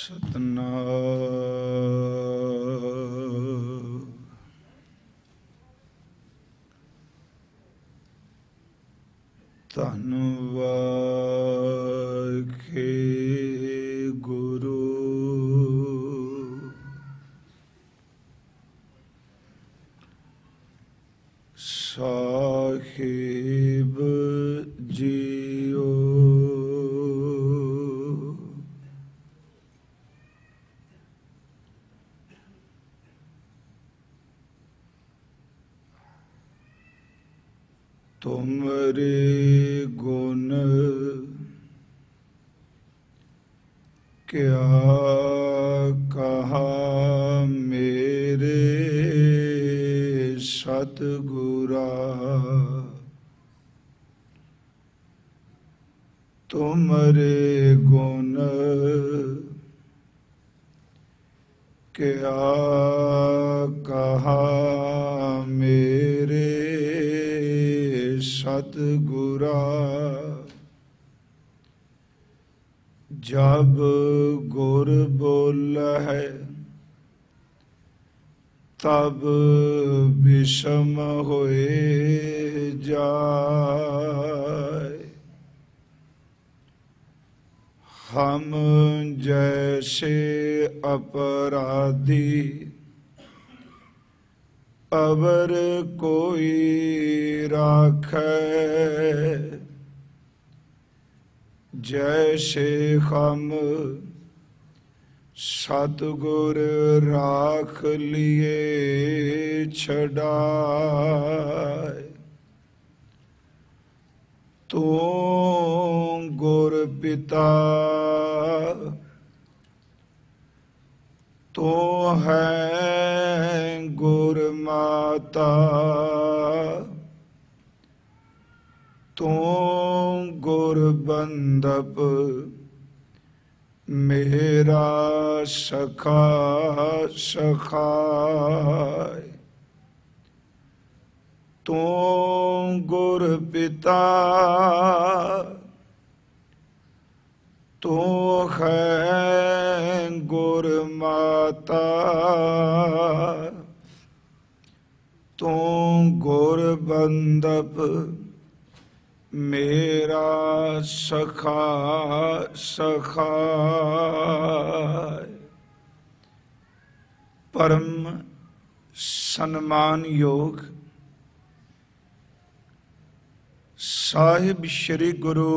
सतनाम। धन्नवाद के गुरु साहिब जियो। तुमरे गुण क्या कहा मेरे सतगुरा, तुमरे गुण क्या कहा मेरे सतगुरा। जब गुर बोलै तब विषम होए जाए। हम जैसे अपराधी अवर कोई राखै, जैसे हम सतगुर राख लिए छड़ाए। तू गुर पिता तो है गुर माता, तू गुर बंधप मेरा सखा सखाय। तू गुर पिता तो है गुर माता, तू गुर बंधप मेरा सखा सखाय। परम सन्मान योग साहिब श्री गुरु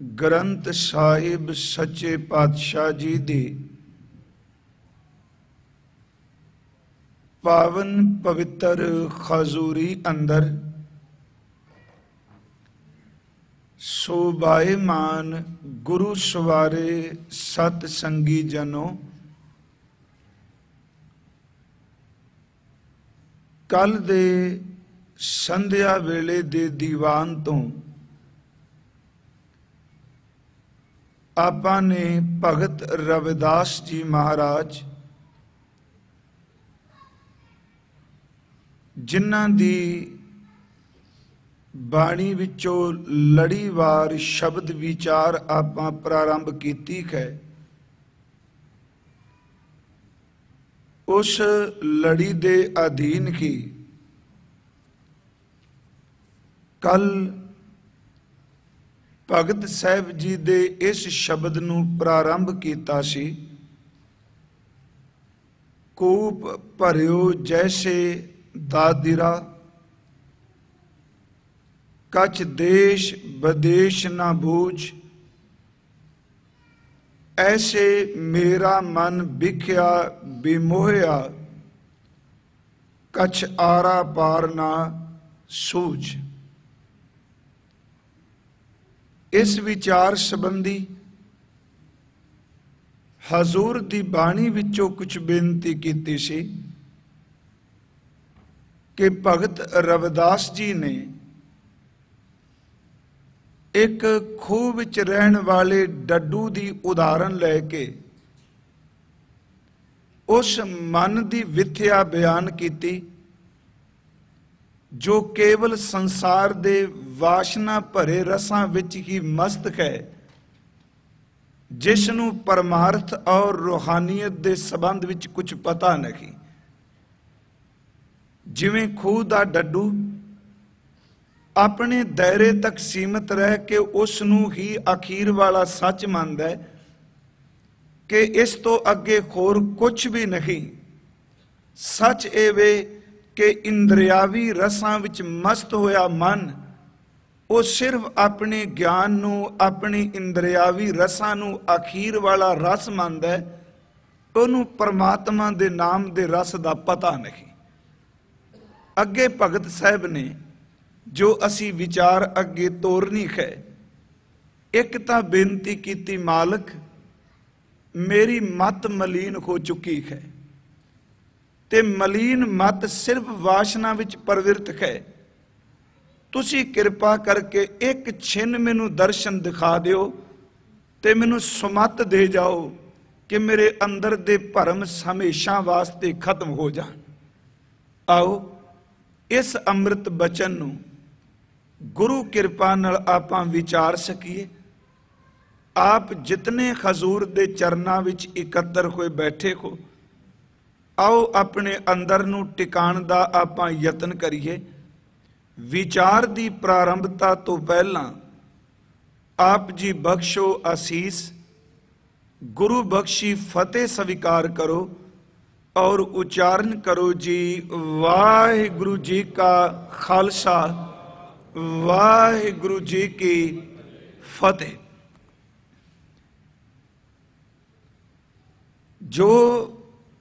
ग्रंथ साहिब सच्चे पातशाह जी दी पावन पवित्र खजूरी अंदर शोभायमान गुरु सवारे सत संगी जनों, कल दे संध्या वेले दे दीवान तो आपा ने भगत रविदास जी महाराज जिन्हां दी बाणी विचों लड़ीवार शब्द विचार आपां प्रारंभ कीती है। उस लड़ी दे अधीन की कल भगत साहब जी दे इस शब्द नूं प्रारंभ कीता सी, कूप भरियो जैसे दादिरा, कछ देश बदेश ना बूझ, ऐसे मेरा मन बिख्या बिमोहया, कछ आरा पार ना सूझ। इस विचार संबंधी हजूर दी बाणी विचों कुछ बेनती कीती सी कि भगत रविदास जी ने एक खूह विच रहन वाले डड्डू दी उदाहरण लैके उस मन दी विथया बयान कीती जो केवल संसार दे वासना भरे रसां विच ही मस्त है, जिसनों परमार्थ और रूहानियत के संबंध विच कुछ पता नहीं। जिवें खूह दा डड्डू अपने दायरे तक सीमित रह के उसनों ही आखिर वाला सच मानदा है कि इस तो अगे होर कुछ भी नहीं। सच ए वे कि इंद्रियावी रसां विच मस्त होया मन वो सिर्फ अपने ज्ञान नूं, अपनी इंद्रियावी रसां नूं आखिर वाला रस मानदा है। उहनूं परमात्मा दे नाम दे रस दा पता नहीं। अगे भगत साहब ने जो असी विचार अगे तोरनी है, एक तां बेनती कीती, मालक मेरी मत मलीन हो चुकी है ते मलीन मत सिर्फ वासना विच प्रवृत्त है। तुसी कृपा करके एक छिन मैनू दर्शन दिखा दिओ ते मैनू सुमत दे जाओ कि मेरे अंदर दे भरम हमेशा वास्ते खत्म हो जान। आओ इस अमृत बचन नू गुरु कृपा नाल आपां विचार सकीए। आप जितने हजूर दे चरनां विच इकत्तर होए बैठे हो, आओ अपने अंदर नू टिकाण दा आपां यतन करिए। विचार दी प्रारंभता तो पहला आप जी बख्शो आसीस, गुरु बख्शी फतेह स्वीकार करो और उच्चारण करो जी वाहिगुरु जी का खालसा, वाहिगुरु जी की फतेह। जो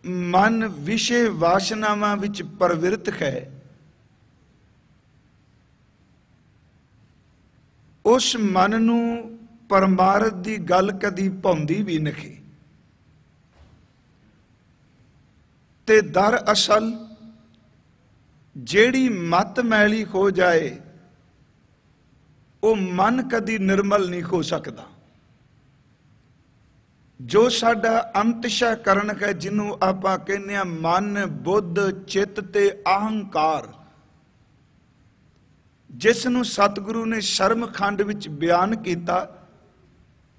मन विषय वासनावां विच प्रवृत्त है, उस मन नू परमार्थ की गल कदी भाउंदी भी नहीं। ते दर असल जेड़ी मत मैली हो जाए वो मन कदी निर्मल नहीं हो सकता। जो साडा अंतशाकरण है, जिन्हों आपां कहने आ मन, बुद्ध, चित्त ते अहंकार, जिसनों सतगुरु ने शर्म खंड विच बयान किया,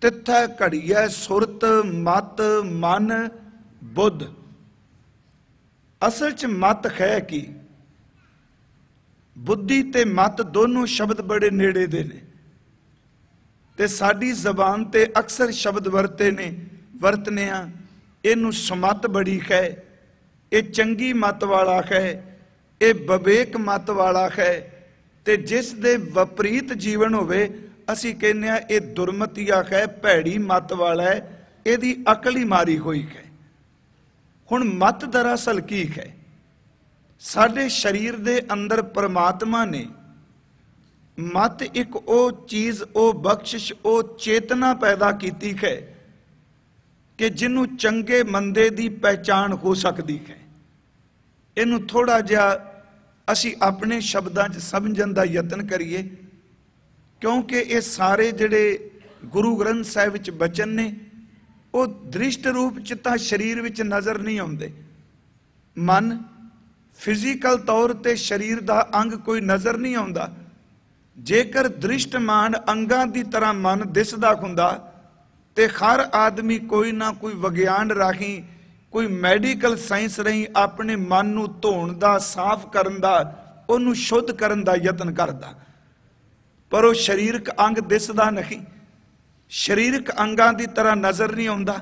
तिथै घड़िया सुरत मत मन बुद्ध। असल च मत है कि बुद्धि ते मत दोनों शब्द बड़े नेड़े दे ने ते साडी जबान ते अक्सर शब्द वरतने आ। इनू समत बड़ी है, ये चंगी मत वाला है, ये विवेक मत वाला है, ते जिस दे विपरीत जीवन होवे असी कहने आ ये दुर्मतिया है, भैड़ी मत वाला है, यदी अकल ही मारी हुई है। हुण मत दरअसल की है? साडे शरीर दे अंदर परमात्मा ने मत एक ओ चीज, ओ बख्शिश, ओ चेतना पैदा की है कि जिन्हों चंगे मंदे दी पहचान हो सकती है। इनू थोड़ा जिहा असी अपने शब्दां च समझण दा यतन करिए, क्योंकि ये सारे जिहड़े गुरु ग्रंथ साहिब विच बचन ने वो दृष्ट रूप च तां शरीर विच नज़र नहीं आउंदे। मन फिजिकल तौर ते शरीर दा अंग कोई नज़र नहीं आउंदा। जेकर दृष्टमान अंगां दी तरह मन दिसदा हुंदा ते हर आदमी कोई ना कोई विज्ञान राही, कोई मैडिकल साइंस रही अपने मन नूं धोण दा, साफ करन दा, उहनूं शुद्ध करन दा यतन करदा, पर वो शरीरक अंग दिसदा नहीं, शरीरक अंगां दी तरह नज़र नहीं आउंदा।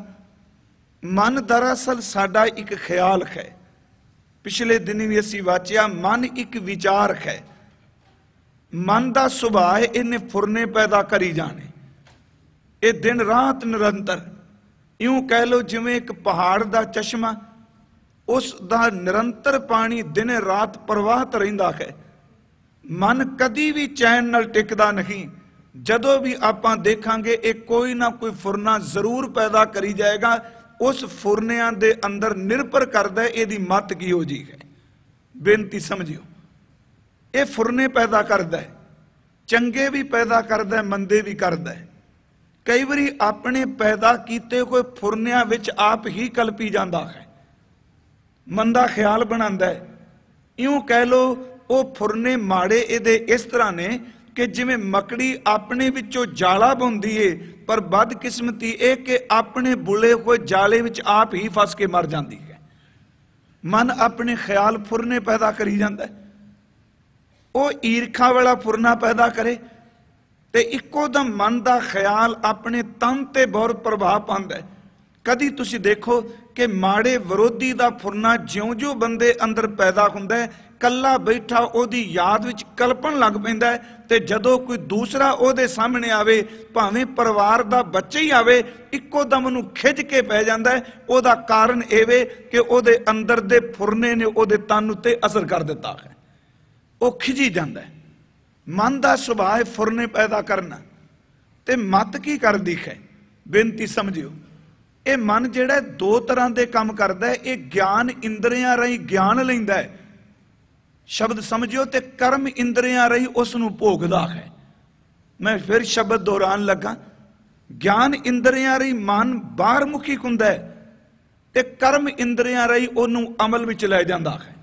मन दरअसल साडा एक ख्याल है। पिछले दिन भी असीं वाचिया, मन एक विचार है। मन का सुभाव इन्हें फुरने पैदा करी जाने, ये दिन रात निरंतर। यूं कह लो जिवें एक पहाड़ का चश्मा, उसका निरंतर पानी दिन रात प्रवाहित रहिंदा है। मन कदी भी चैन नाल टिकदा नहीं। जदों भी आपां देखांगे एक कोई ना कोई फुरना जरूर पैदा करी जाएगा। उस फुरनियां दे अंदर निर्भर करदा इहदी मत की हो जी है। बेनती समझियो, ये फुरने पैदा करदा है, चंगे भी पैदा करदा है, मंदे भी करदा है। कई बारी अपने पैदा किए हुए फुरनियां विच आप ही कलपी जाता है, मंदा ख्याल बनाता है। यूं कह लो वो फुरने माड़े इहदे इस तरह ने कि जिवें मकड़ी अपने विचों जाला बुनदी है, पर बदकिस्मती है कि अपने बुले हुए जाले विच आप ही फस के मर जाती है। मन अपने ख्याल फुरने पैदा करी जाता है, वो ईरखा वाला फुरना पैदा करे ते इक्को दम मन का ख्याल अपने तन ते बहुत प्रभाव पाता है। कदी तुसी देखो कि माड़े विरोधी का फुरना ज्यों ज्यों बंदे अंदर पैदा होंदा है, कला बैठा ओदी याद विच कल्पन लग पैंदा है, ते जदों कोई दूसरा ओदे सामने आवे, भावें परिवार का बच्चा ही आवे, इक्को दम उहनूं खिज के पै जांदा है। ओदा कारण एवे कि ओदे अंदर दे फुरने ने ओदे तन उत्ते असर कर दिता है, वो खिजी जांदा है। मन का सुभाव है फुरने पैदा करना, ते मत की करदी है, बेनती समझियो। ये मन जिहड़ा दो तरह के काम करता है, ये ज्ञान इंद्रियां राही ज्ञान लैंदा है, शब्द समझियो, ते कर्म इंद्रियां राही उसनूं भोगदा है। मैं फिर शब्द दोहरान लगा, ज्ञान इंद्रियां राही मन बाहर मुखी हुंदा है, ते कर्म इंद्रियां राही उहनूं अमल विच लै जांदा है।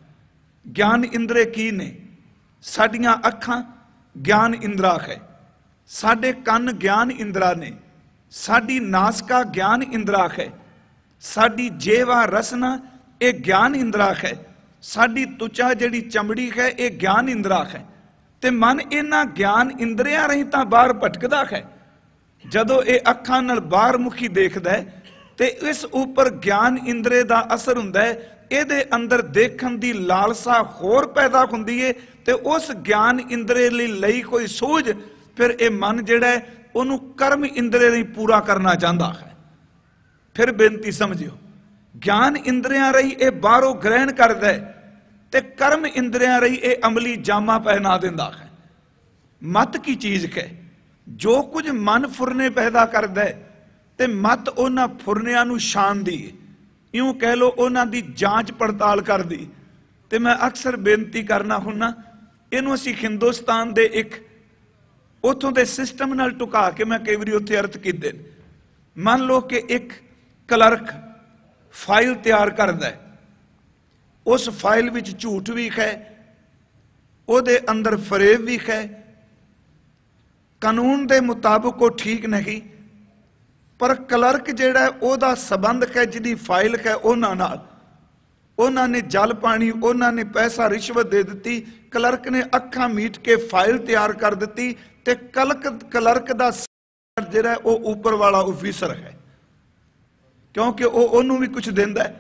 ज्ञान इंद्रे की ने? साडियां अखां ज्ञान इंद्रा है, साडे कन ज्ञान इंद्रा ने, साडी नासका ज्ञान इंद्रा है, साडी जेवा रसना ये ज्ञान इंद्रा है, साडी त्वचा जिहड़ी चमड़ी है ये ज्ञान इंद्रा है। ते मन इन्हां ज्ञान इंद्रियां रही तां बाहर भटकदा है। जदों ये अखां नाल बाहर मुखी देखदा है ते इस उपर ज्ञान इंद्रे दा असर हुंदा है, इहदे अंदर देखण दी लालसा होर पैदा हुंदी है, ते उस ज्ञान इंद्रे लई कोई सूझ फिर ये मन जिहड़ा है उहनूं कर्म इंद्रे लई पूरा करना चाहता है। फिर बेनती समझियो, ज्ञान इंद्रियां रही ये बाहरों ग्रहण करता है, ते कर्म इंद्रियां रही ये अमली जामा पहना देंदा है। मत की चीज है? जो कुछ मन फुरने पैदा करता है, ते मत उन्हां फुरनियां नूं छाणदी है, यूं कह लो उन्हां दी जांच पड़ताल करदी। ते मैं अक्सर बेनती करना हुन्ना, इहनूं असीं हिंदुस्तान दे एक उतों के सिस्टम नाल टुका के मैं कई बार उत्थे अर्थ कीते। मान लो कि एक क्लर्क फाइल तैयार करता है, उस फाइल विच झूठ भी है, उहदे अंदर फरेब भी है, कानून के मुताबिक वो ठीक नहीं, पर क्लर्क जिहड़ा है उहदा संबंध है जिहदी फाइल है उहनां नाल, उन्होंने जल पानी, उन्होंने पैसा रिश्वत दे दी, क्लर्क ने अखां मीट के फाइल तैयार कर दी, ते क्लर्क का जिहड़ा वो ऊपर वाला ऑफिसर है, क्योंकि वो उन्होंने भी कुछ देंदा है।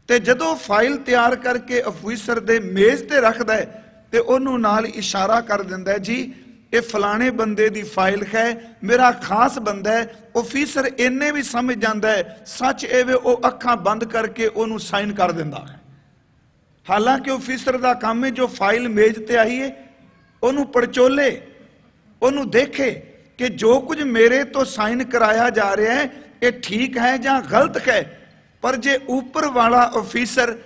ते जदों फाइल तैयार करके ऑफिसर दे मेज ते रखदा है, ते उन्होंने नाल इशारा कर दिंदा है, जी ये फलाने बंदे दी फाइल है, मेरा खास बंदा है। ऑफिसर इन्ने भी समझ जाता है, सच एवे वो अखां बंद करके उन्होंने साइन कर दिंदा है। हालांकि ऑफिसर का काम है जो फाइल मेज ते आई है उन्होंने पड़चोले, उन्होंने देखे कि जो कुछ मेरे तो साइन कराया जा रहा है ये ठीक है या गलत है। पर जे ऊपर वाला ऑफिसर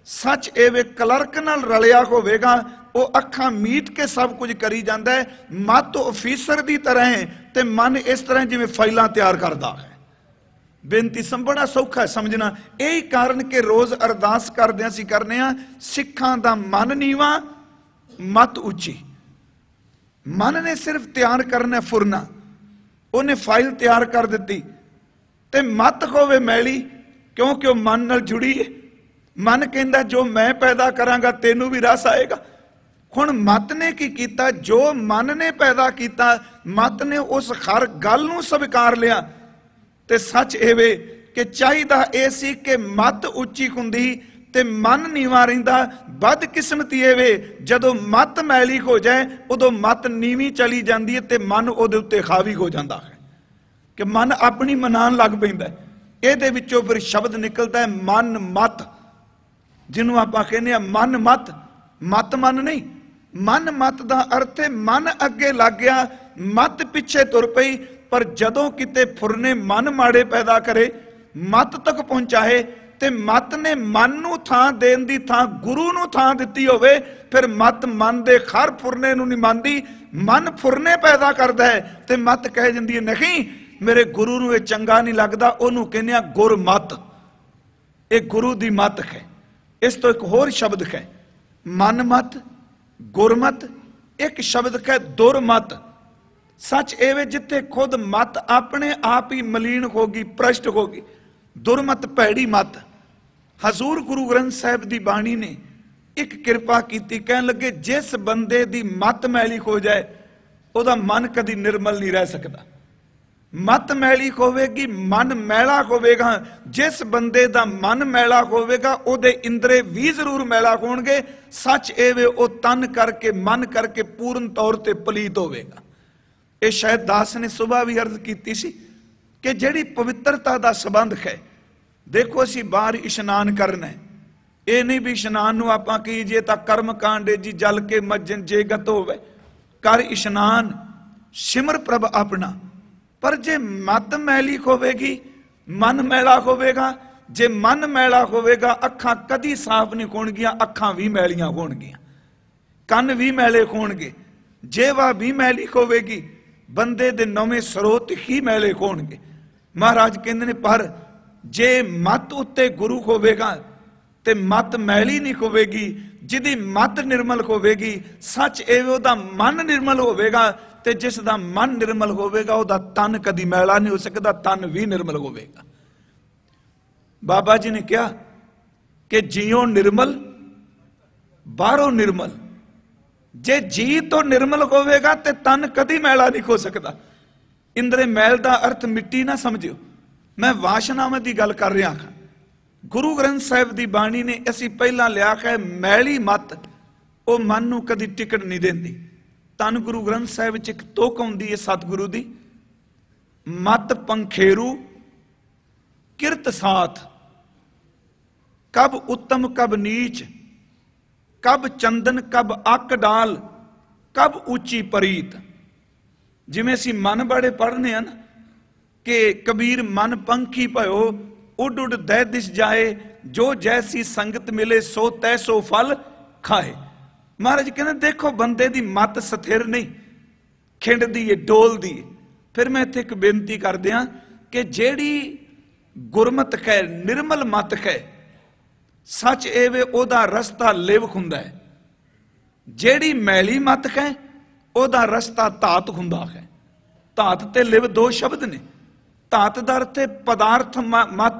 सच एवे क्लर्क नाल रलिया होवेगा, वो अखां मीट के सब कुछ करी जाता है। मत ऑफिसर की तरह है, ते मन इस तरह जिवें फाइलां तैयार करता है। बेनती बड़ा सौखा है समझना। यही कारण के रोज अरदास करदे असीं करने आ, सिखां दा मन नीवा मत उची। मन ने सिर्फ तैयार करना फुरना, उन्हें फाइल तैयार कर दी, ते मत होवे मैली, क्योंकि वह मन नाल जुड़ी है। मन कहता जो मैं पैदा करांगा तेनू भी रस आएगा। हुण मत ने की कीता? जो मन ने पैदा किया, मत ने उस हर गल नूं स्वीकार लिया। ते सच एवे कि चाहिदा ए सी कि मत उच्ची हुंदी ते मन नीवा रहिंदा। बदकिस्मती एवे जदों मत मैली हो जाए उदों मत नीवी चली जाती है, ते मन उहदे उत्ते हावी हो जाता है कि मन अपनी मनान लग पैंदा है। इहदे विचों फिर शब्द निकलता है मन मत, जिन्हों आपां कहने आ मन मत। मत मन नहीं, मन मत दा अर्थ है मन अगे लग गया, मत पिछे तुर पई। पर जदों किते फुरने मन माड़े पैदा करे, मत तक पहुंचाए, ते मत ने मन नूं थां देण दी थां गुरु नूं थां दित्ती होवे, फिर मत मन दे हर फुरने नूं नहीं मानदी। मन फुरने पैदा करदा है ते मत कह जांदी है नहीं मेरे गुरु नूं ये चंगा नहीं लगदा, उहनूं कहने आ गुर मत। ये गुरु दी मत है। इस तो एक होर शब्द है मन मत, गुरमत, एक शब्द कह दुरमत। सच एवे जिथे खुद मत अपने आप ही मलीन होगी, भ्रष्ट होगी। दुरमत भैड़ी मत। हजूर गुरु ग्रंथ साहिब की बाणी ने एक किरपा की, कह लगे जिस बंदे की मत मैली हो जाए वह मन कदी निर्मल नहीं रह सकता। मत मैली होवेगी, मन मैला होवेगा। जिस बंदे का मन मैला होवेगा उहदे इंद्रे भी जरूर मैला होणगे। सच एवे वो तन करके मन करके पूर्ण तौर पर पलीत होवेगा। ये शायद दास ने सुबह भी अर्ज की सी कि जिहड़ी पवित्रता का संबंध है, देखो असी बाहर इशनान करना है, ये नहीं भी इशनान नूं आपां कीजिए तां कर्म कांड जी जल के मज्जन जे गत होवे। कर इशनान सिमर प्रभ अपना। पर जे मत मैली होवेगी, मन मैला होवेगा। जे मन मैला होवेगा अखां कदी साफ नहीं होणगियां, अखां भी मैलियां होणगियां, कन भी मैले होणगे, जेवा भी मैली होवेगी, बंदे दे नौवें स्रोत ही मैले होणगे। महाराज कहंदे ने पर जे मत उत्ते गुरु होवेगा ते मत मैली नहीं होवेगी। जिदी मत निर्मल होवेगी, सच एवे ओदा मन निर्मल होवेगा। ते जिस दा मन निर्मल होवेगा ओदा तन कदी मैला नहीं हो सकता, तन भी निर्मल होवेगा। बाबा जी ने कहा कि जियो निर्मल बाहरों निर्मल। जे जी तो निर्मल होवेगा ते तन कदी मैला नहीं हो सकता। इंद्रे मैल का अर्थ मिट्टी ना समझियो, मैं वाशनावां की गल कर रहा हां। गुरु ग्रंथ साहिब की बाणी ने असी पहला लिया है मैली मत वो मन नूं कदी टिकट नहीं देंदी। तन गुरु ग्रंथ साहिब च एक तुक आउंदी है सतगुरु दी, मत पंखेरू किरत साथ, कब उत्तम कब नीच, कब चंदन कब अक डाल, कब ऊंची परीत। जिवें असीं मन बड़े पढ़ने हैं ना कि कबीर मन पंखी भयो उड उड दै दिस जाए, जो जैसी संगत मिले सो तैसो फल खाए। महाराज कहते देखो बंदे दी मत स्थिर नहीं, खिंडदी है, डोलदी है। फिर मैं इत्थे एक बेनती कर दियां कि जेड़ी गुरमत है, निर्मल मत है, सच एवे ओदा रस्ता लिव हुंदा है। जेड़ी मैली मत है ओदा रस्ता धात हुंदा है। धात ते लिव दो शब्द ने। धात दा अर्थ है पदार्थ मत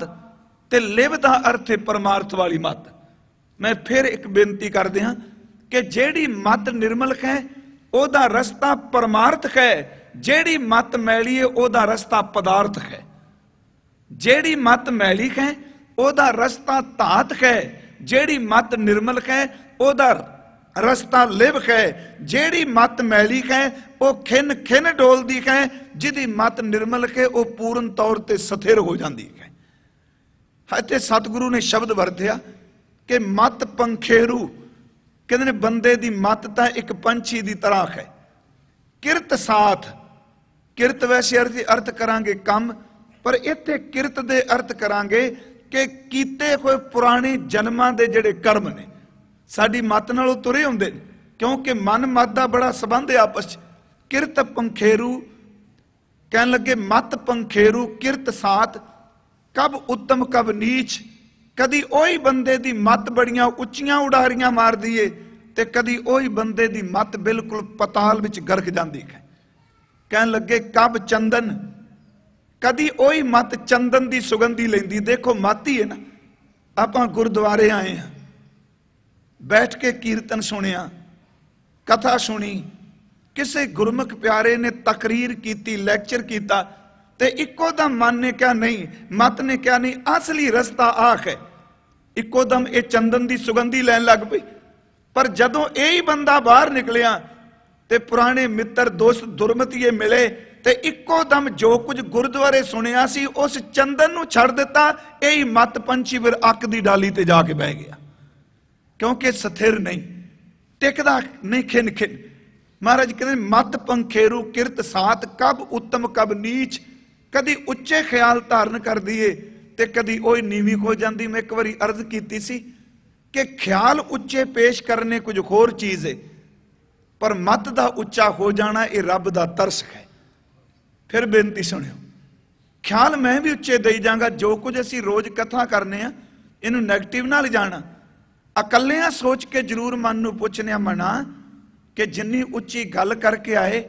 ते लिव दा अर्थ है परमार्थ वाली मत। मैं फिर एक बेनती कर दियां कि जेड़ी मत निर्मल है ओदा रस्ता परमार्थ है, जेड़ी मत मैली है ओदा रस्ता पदार्थ है। जेड़ी मत मैली है ओदा रस्ता धात है, जेड़ी मत निर्मल है ओदा रस्ता लिव है। जेड़ी मत मैली है वो खिन खिन डोलदी है, जिदी मत निर्मल है वो पूर्ण तौर पर स्थिर हो जाती है। इत्थे सतगुरु ने शब्द वरतिया कि मत पंखेरू, कहते ने बंदे दी मत तो एक पंछी की तरह है। किरत साथ, किरत वैसे अर्थ करांगे कम, पर इत्थे किरत दे अर्थ करांगे कि कीते हुए पुराने जन्मां दे जिहड़े कर्म ने साडी मत नालों तुरे हुंदे ने, क्योंकि मन मत दा बड़ा संबंध है आपस च। किरत पंखेरू कहन लगे मत पंखेरू किरत साथ, कब उत्तम कब नीच। कदी ओही बंदे दी मत बड़ियां उच्चियां उडारियां मार दिए ते कदी ओही बंदे दी मत बिल्कुल पताल विच गरक जांदी है। कहन लगे कब चंदन, कदी ओही मत चंदन दी सुगंधी लेंदी। देखो मत ही है ना, आपां गुरुद्वारे आए हैं, बैठ के कीर्तन सुनिया, कथा सुनी, किसी गुरमुख प्यारे ने तकरीर की, लैक्चर किया, ते इको दम मन ने क्या नहीं, मत ने क्या नहीं, असली रस्ता आख है। इको दम ये चंदन की सुगंधी लैन लग पई। पर जदों यही बंदा बाहर निकलिया ते पुराने मित्र दोस्त दुरमतीए मिले ते इको दम जो कुछ गुरुद्वारे सुनिया सी उस चंदन नूं छड़ दिता। यही मत पंछी फिर अक दी डाली ते जाके बह गया, क्योंकि स्थिर नहीं, टिकदा नहीं, खिन खिन। महाराज कहते मत पंखेरू किरत साथ, कब उत्तम कब नीच। कदी उच्चे ख्याल धारण कर दिए ते कदी ओही नीवी हो जाती। मैं एक बारी अर्ज की सी कि ख्याल उच्चे पेश करने कुछ होर चीज है, पर मत दा उच्चा हो जाना ये रब दा तरस है। फिर बेनती सुनियो, ख्याल मैं भी उच्चे दई जांगा। जो कुछ असी रोज कथा करने आ इनू नैगेटिव ना ले जाना, अकलियां सोच के जरूर मन नूं पुछने मना कि जिन्नी उच्ची गल करके आए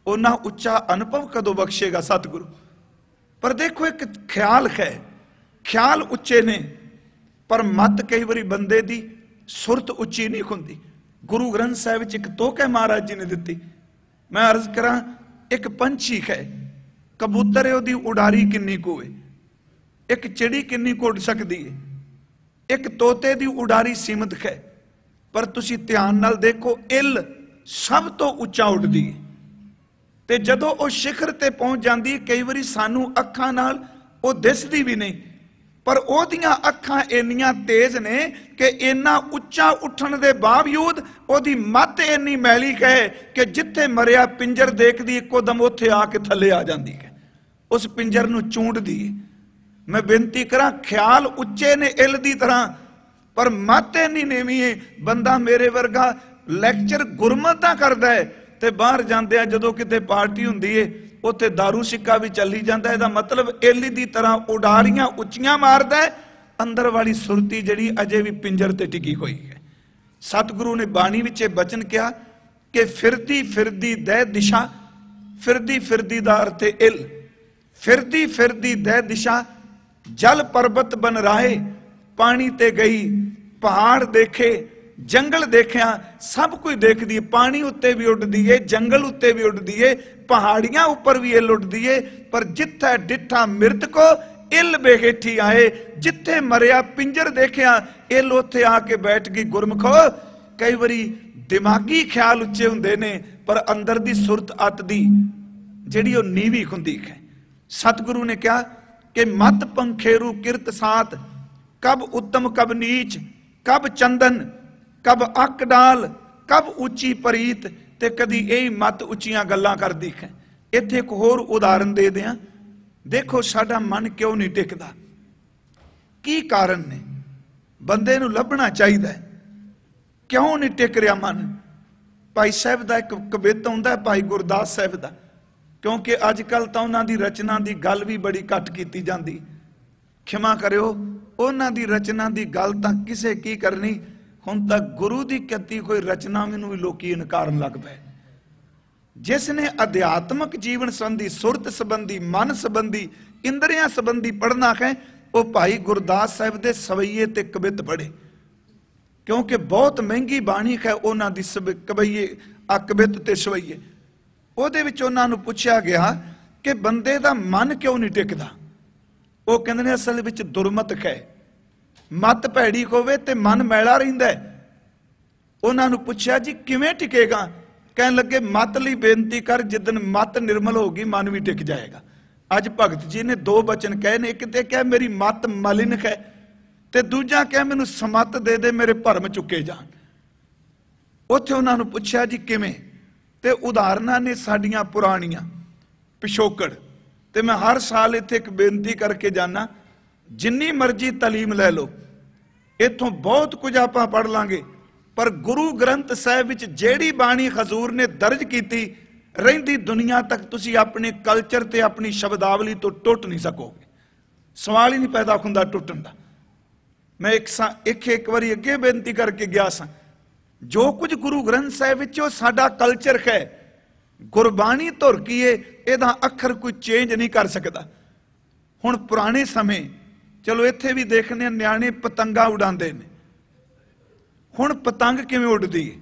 उन्ना उच्चा अनुभव कदों बख्शेगा सतगुरु। पर देखो एक ख्याल है, ख्याल उच्चे ने पर मत कई बारी बंदे दी सुरत उच्ची नहीं हुंदी। गुरु ग्रंथ साहिब च एक तोहक है महाराज जी ने दिती। मैं अर्ज करा, एक पंछी है, कबूतर है, उहदी उडारी किन्नी को है, एक चिड़ी किन्नी को उड़ सकती है, एक तोते दी उडारी सीमित है। पर तुसी ध्यान नाल देखो, इल सब तो उच्चा उड़दी है ते जदों वो शिखर ते पहुंच जाती है, कई बारी सानू अखां नाल वो दिसदी भी नहीं, पर ओदियां अखां इन्नियां तेज ने कि इन्ना उच्चा उठण दे बावजूद ओदी मत इन्नी मैली है कि जिथे मरिया पिंजर देखदी इक्को दम उत्थे आके थले आ जाती है, उस पिंजर नू चूंडदी है। मैं बेनती करा, ख्याल उच्चे ने इल दी तरह, पर मत इन्नी नीवी है। बंदा मेरे वर्गा लैक्चर गुरमत करदा है ते बाहर जांदे जदों किते पार्टी हुंदी है उत्थे दारू सिक्का भी चली जाता है। मतलब एली दी तरह उडारियां उच्चियां मारदा है, अंदर वाली सुरती जड़ी अजे भी पिंजर ते टिकी हुई है। सतगुरु ने बाणी विच बचन कहा कि फिरदी फिरदी दै दिशा, फिरदी फिरदी दा अर्थ इल, फिरदी फिरदी दै दिशा, जल पर्वत बन राहे, पानी ते गई, पहाड़ देखे, जंगल देखिया, सब कुछ देखदी है। पानी उत्ते भी उड़दी है, जंगल उत्ते भी उड़दी है, पहाड़ियां ऊपर भी इल उड़दी है। पर जिथे डिठा मृत को इल बेगेठी आए, जिथे मरिया पिंजर देखिया इल उत्थे आके बैठ गई। गुरमुखो, कई बारी दिमागी ख्याल उच्चे हुंदे ने पर अंदर दी सुरत अत दी जिहड़ी ओह नीवी हुंदी है। सतगुरु ने कहा कि मत पंखेरू किरत सात, कब उत्तम कब नीच, कब चंदन कब अक डाल, कब उच्ची परीत, ते कदी यही मत उच्चियां गल्लां करदी है। इत्थे एक होर उदाहरण दे दियां। देखो साडा मन क्यों नहीं टिकदा, की कारण ने? बंदे नूं लभना चाहिदा है, क्यों नहीं टिक रहा मन? भाई साहब दा एक कविता हुंदा है, भाई गुरदास साहब दा, क्योंकि अजकल तां उन्हां दी रचना दी गल भी बड़ी घट कीती जांदी। क्षमा करियो, उन्हां दी रचना दी गल तां किसे की करनी, हुण तक गुरु दी कती कोई रचना मैनूं भी लोकी इनकारन लग पए। जिसने अध्यात्मक जीवन संबंधी, सुरत संबंधी, मन संबंधी, इंद्रियां संबंधी पढ़ना है, वह भाई गुरदास साहिब दे सवैये ते कवित पढ़े, क्योंकि बहुत महंगी बाणी है उन्हां दी कवैये कवित ते सवैये। ਉਹਦੇ ਵਿੱਚ ਉਹਨਾਂ ਨੂੰ ਪੁੱਛਿਆ ਗਿਆ ਕਿ ਬੰਦੇ ਦਾ ਮਨ ਕਿਉਂ ਨਹੀਂ ਟਿਕਦਾ। ਉਹ ਕਹਿੰਦੇ ਨੇ ਅਸਲ ਵਿੱਚ ਦੁਰਮਤ ਹੈ, ਮਤ ਭੈੜੀ ਹੋਵੇ ਤੇ ਮਨ ਮੈਲਾ ਰਹਿੰਦਾ ਹੈ। ਉਹਨਾਂ ਨੂੰ ਪੁੱਛਿਆ ਜੀ ਕਿਵੇਂ ਟਿਕੇਗਾ? ਕਹਿਣ ਲੱਗੇ ਮਤ ਲਈ ਬੇਨਤੀ ਕਰ, ਜਿੱਦਨ ਮਤ ਨਿਰਮਲ ਹੋਗੀ ਮਨ ਵੀ ਟਿਕ ਜਾਏਗਾ। ਅੱਜ ਭਗਤ ਜੀ ਨੇ ਦੋ ਬਚਨ ਕਹੇ ਨੇ, ਇੱਕ ਤੇ ਕਿਹਾ ਮੇਰੀ ਮਤ ਮਲਿਨ ਹੈ ਤੇ ਦੂਜਾ ਕਿਹਾ ਮੈਨੂੰ ਸਮਤ ਦੇ ਦੇ ਮੇਰੇ ਭਰਮ ਚੁੱਕੇ ਜਾਣ। ਉੱਥੇ ਉਹਨਾਂ ਨੂੰ ਪੁੱਛਿਆ ਜੀ ਕਿਵੇਂ, ਤੇ ਉਦਾਹਰਨਾਂ ਨੇ ਸਾਡੀਆਂ ਪੁਰਾਣੀਆਂ ਪਿਛੋਕੜ। ਤੇ ਮੈਂ ਹਰ ਸਾਲ ਇੱਥੇ ਇੱਕ ਬੇਨਤੀ ਕਰਕੇ ਜਾਣਾ, ਜਿੰਨੀ ਮਰਜ਼ੀ ਤਾਲੀਮ ਲੈ ਲਓ, ਇੱਥੋਂ ਬਹੁਤ ਕੁਝ ਆਪਾਂ ਪੜ੍ਹ ਲਾਂਗੇ, ਪਰ ਗੁਰੂ ਗ੍ਰੰਥ ਸਾਹਿਬ ਵਿੱਚ ਜਿਹੜੀ ਬਾਣੀ ਹਜ਼ੂਰ ਨੇ ਦਰਜ ਕੀਤੀ ਰਹਿੰਦੀ ਦੁਨੀਆ ਤੱਕ ਤੁਸੀਂ ਆਪਣੇ ਕਲਚਰ ਤੇ ਆਪਣੀ ਸ਼ਬਦਾਵਲੀ ਤੋਂ ਟੁੱਟ ਨਹੀਂ ਸਕੋਗੇ। ਸਵਾਲ ਹੀ ਨਹੀਂ ਪੈਦਾ ਹੁੰਦਾ ਟੁੱਟਣ ਦਾ। ਮੈਂ ਇੱਕ ਵਾਰੀ ਅੱਗੇ ਬੇਨਤੀ ਕਰਕੇ ਗਿਆ ਸਾਂ, ਜੋ ਕੁਝ ਗੁਰੂ ਗ੍ਰੰਥ ਸਾਹਿਬ ਵਿੱਚ ਉਹ ਸਾਡਾ ਕਲਚਰ ਹੈ, ਗੁਰਬਾਣੀ ਧੁਰ ਕੀ ਏ, ਇਹਦਾ ਅੱਖਰ ਕੋਈ ਚੇਂਜ ਨਹੀਂ ਕਰ ਸਕਦਾ। ਹੁਣ ਪੁਰਾਣੇ ਸਮੇਂ, ਚਲੋ ਇੱਥੇ ਵੀ ਦੇਖਦੇ ਨਿਆਣੇ ਪਤੰਗਾ ਉਡਾਉਂਦੇ ਨੇ। ਹੁਣ ਪਤੰਗ ਕਿਵੇਂ ਉੱਡਦੀ ਹੈ?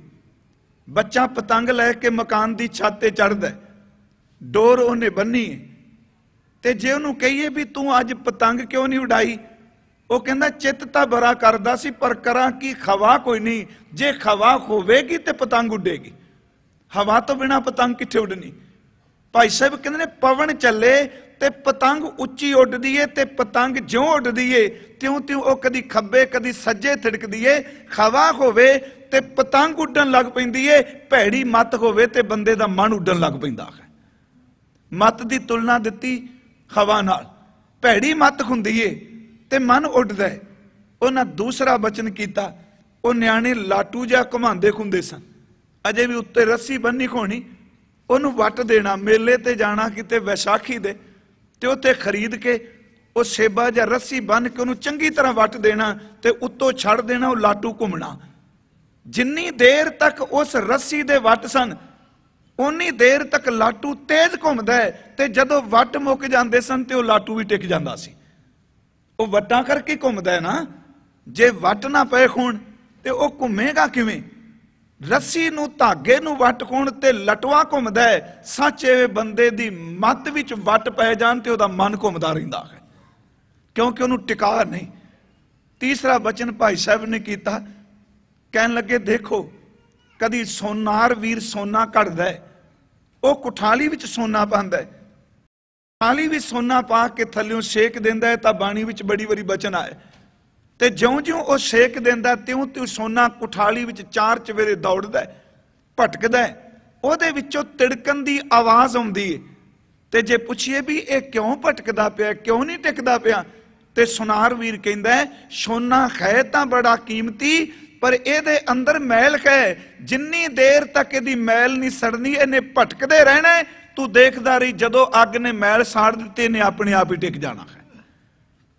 ਬੱਚਾ ਪਤੰਗ ਲੈ ਕੇ ਮਕਾਨ ਦੀ ਛੱਤ ਤੇ ਚੜ੍ਹਦਾ, ਡੋਰ ਉਹਨੇ ਬੰਨੀ ਹੈ, ਤੇ ਜੇ ਉਹਨੂੰ ਕਹੀਏ ਵੀ ਤੂੰ ਅੱਜ ਪਤੰਗ ਕਿਉਂ ਨਹੀਂ ਉਡਾਈ, ਉਹ ਕਹਿੰਦਾ ਚਿੱਤ ਤਾਂ ਬੜਾ ਕਰਦਾ ਸੀ ਪਰ ਕਰਾਂ ਕੀ, ਖਵਾ ਕੋਈ ਨਹੀਂ, ਜੇ ਖਵਾ ਹੋਵੇਗੀ ਤੇ ਪਤੰਗ ਉੱਡੇਗੀ, ਹਵਾ ਤੋਂ ਬਿਨਾ ਪਤੰਗ ਕਿੱਥੇ ਉੱਡਣੀ। ਭਾਈ ਸਾਹਿਬ ਕਹਿੰਦੇ ਨੇ ਪਵਨ ਚੱਲੇ ਤੇ ਪਤੰਗ ਉੱਚੀ ਉੱਡਦੀ ਏ, ਤੇ ਪਤੰਗ ਜਿਉਂ ਉੱਡਦੀ ਏ ਤਿਉਂ ਤਿਉਂ ਉਹ ਕਦੀ ਖੱਬੇ ਕਦੀ ਸੱਜੇ ਥਿੜਕਦੀ ਏ। ਖਵਾ ਹੋਵੇ ਤੇ ਪਤੰਗ ਉੱਡਣ ਲੱਗ ਪੈਂਦੀ ਏ, ਭੈੜੀ ਮੱਤ ਹੋਵੇ ਤੇ ਬੰਦੇ ਦਾ ਮਨ ਉੱਡਣ ਲੱਗ ਪੈਂਦਾ ਹੈ। ਮੱਤ ਦੀ ਤੁਲਨਾ ਦਿੱਤੀ ਹਵਾ ਨਾਲ, ਭੈੜੀ ਮੱਤ ਹੁੰਦੀ ਏ ਤੇ ਮਨ ਉੱਡਦਾ ਹੈ। ਉਹਨਾਂ ਦੂਸਰਾ ਬਚਨ ਕੀਤਾ, ਉਹ ਨਿਆਣੇ ਲਾਟੂ ਜਿਹਾ ਘੁਮਾਉਂਦੇ ਹੁੰਦੇ ਸਨ, ਅਜੇ ਵੀ ਉੱਤੇ ਰੱਸੀ ਬੰਨੀ ਹੋਣੀ, ਉਹਨੂੰ ਵੱਟ ਦੇਣਾ, ਮੇਲੇ ਤੇ ਜਾਣਾ ਕਿਤੇ ਵਿਸਾਖੀ ਦੇ, ਤੇ ਉੱਥੇ ਖਰੀਦ ਕੇ ਉਹ ਸੇਬਾ ਜਾਂ ਰੱਸੀ ਬੰਨ ਕੇ ਉਹਨੂੰ ਚੰਗੀ ਤਰ੍ਹਾਂ ਵੱਟ ਦੇਣਾ ਤੇ ਉੱਤੋਂ ਛੱਡ ਦੇਣਾ, ਉਹ ਲਾਟੂ ਘੁੰਮਣਾ। जिन्नी देर तक उस रस्सी दे वट सन उन्नी देर तक लाटू तेज घुमदा है, ते जदों वट मुक जांदे सन ते ओह लाटू भी टिक जांदा सी। ओह वटां करके घुमदा है ना, जे वट ना पए होण ते ओह घुमेगा किवें? रस्सी नूं धागे नूं वट होण ते लटवा घुमदा है। सच ए बंदे दी मत विच वट पै जाण ते ओहदा मन घुमदा रहिंदा है, क्योंकि उहनूं टिका नहीं। तीसरा बचन भाई साहब ने कीता, कहन लगे देखो कदी सोनार वीर सोना घड़दा है, वह कुठाली विच सोना पांदा है, कुठाली भी सोना पा के थल्लों सेक देंदा है, तां बाणी विच बड़ी वारी बचन आए ते ज्यों ज्यों वह सेक देंदा त्यों त्यों सोना कुठाली विच चार चवेरे दौड़दा है, भटकदा है, ਉਹਦੇ ਵਿੱਚੋਂ तिड़कन की आवाज़ आउंदी है। ते जे पुछिए भी ये क्यों भटकदा पिया, क्यों नहीं टिकदा पिया, ते सुनार वीर कहंदा है सोना है तां बड़ा कीमती, पर ਇਹਦੇ अंदर मैल है, जिन्नी देर तक ਇਹਦੀ मैल नहीं सड़नी ਇਹਨੇ भटकदे रहना है। तू देखदा रही, जदों अग ने मैल साड़ दित्ती ने अपने आप ही टिक जाना है।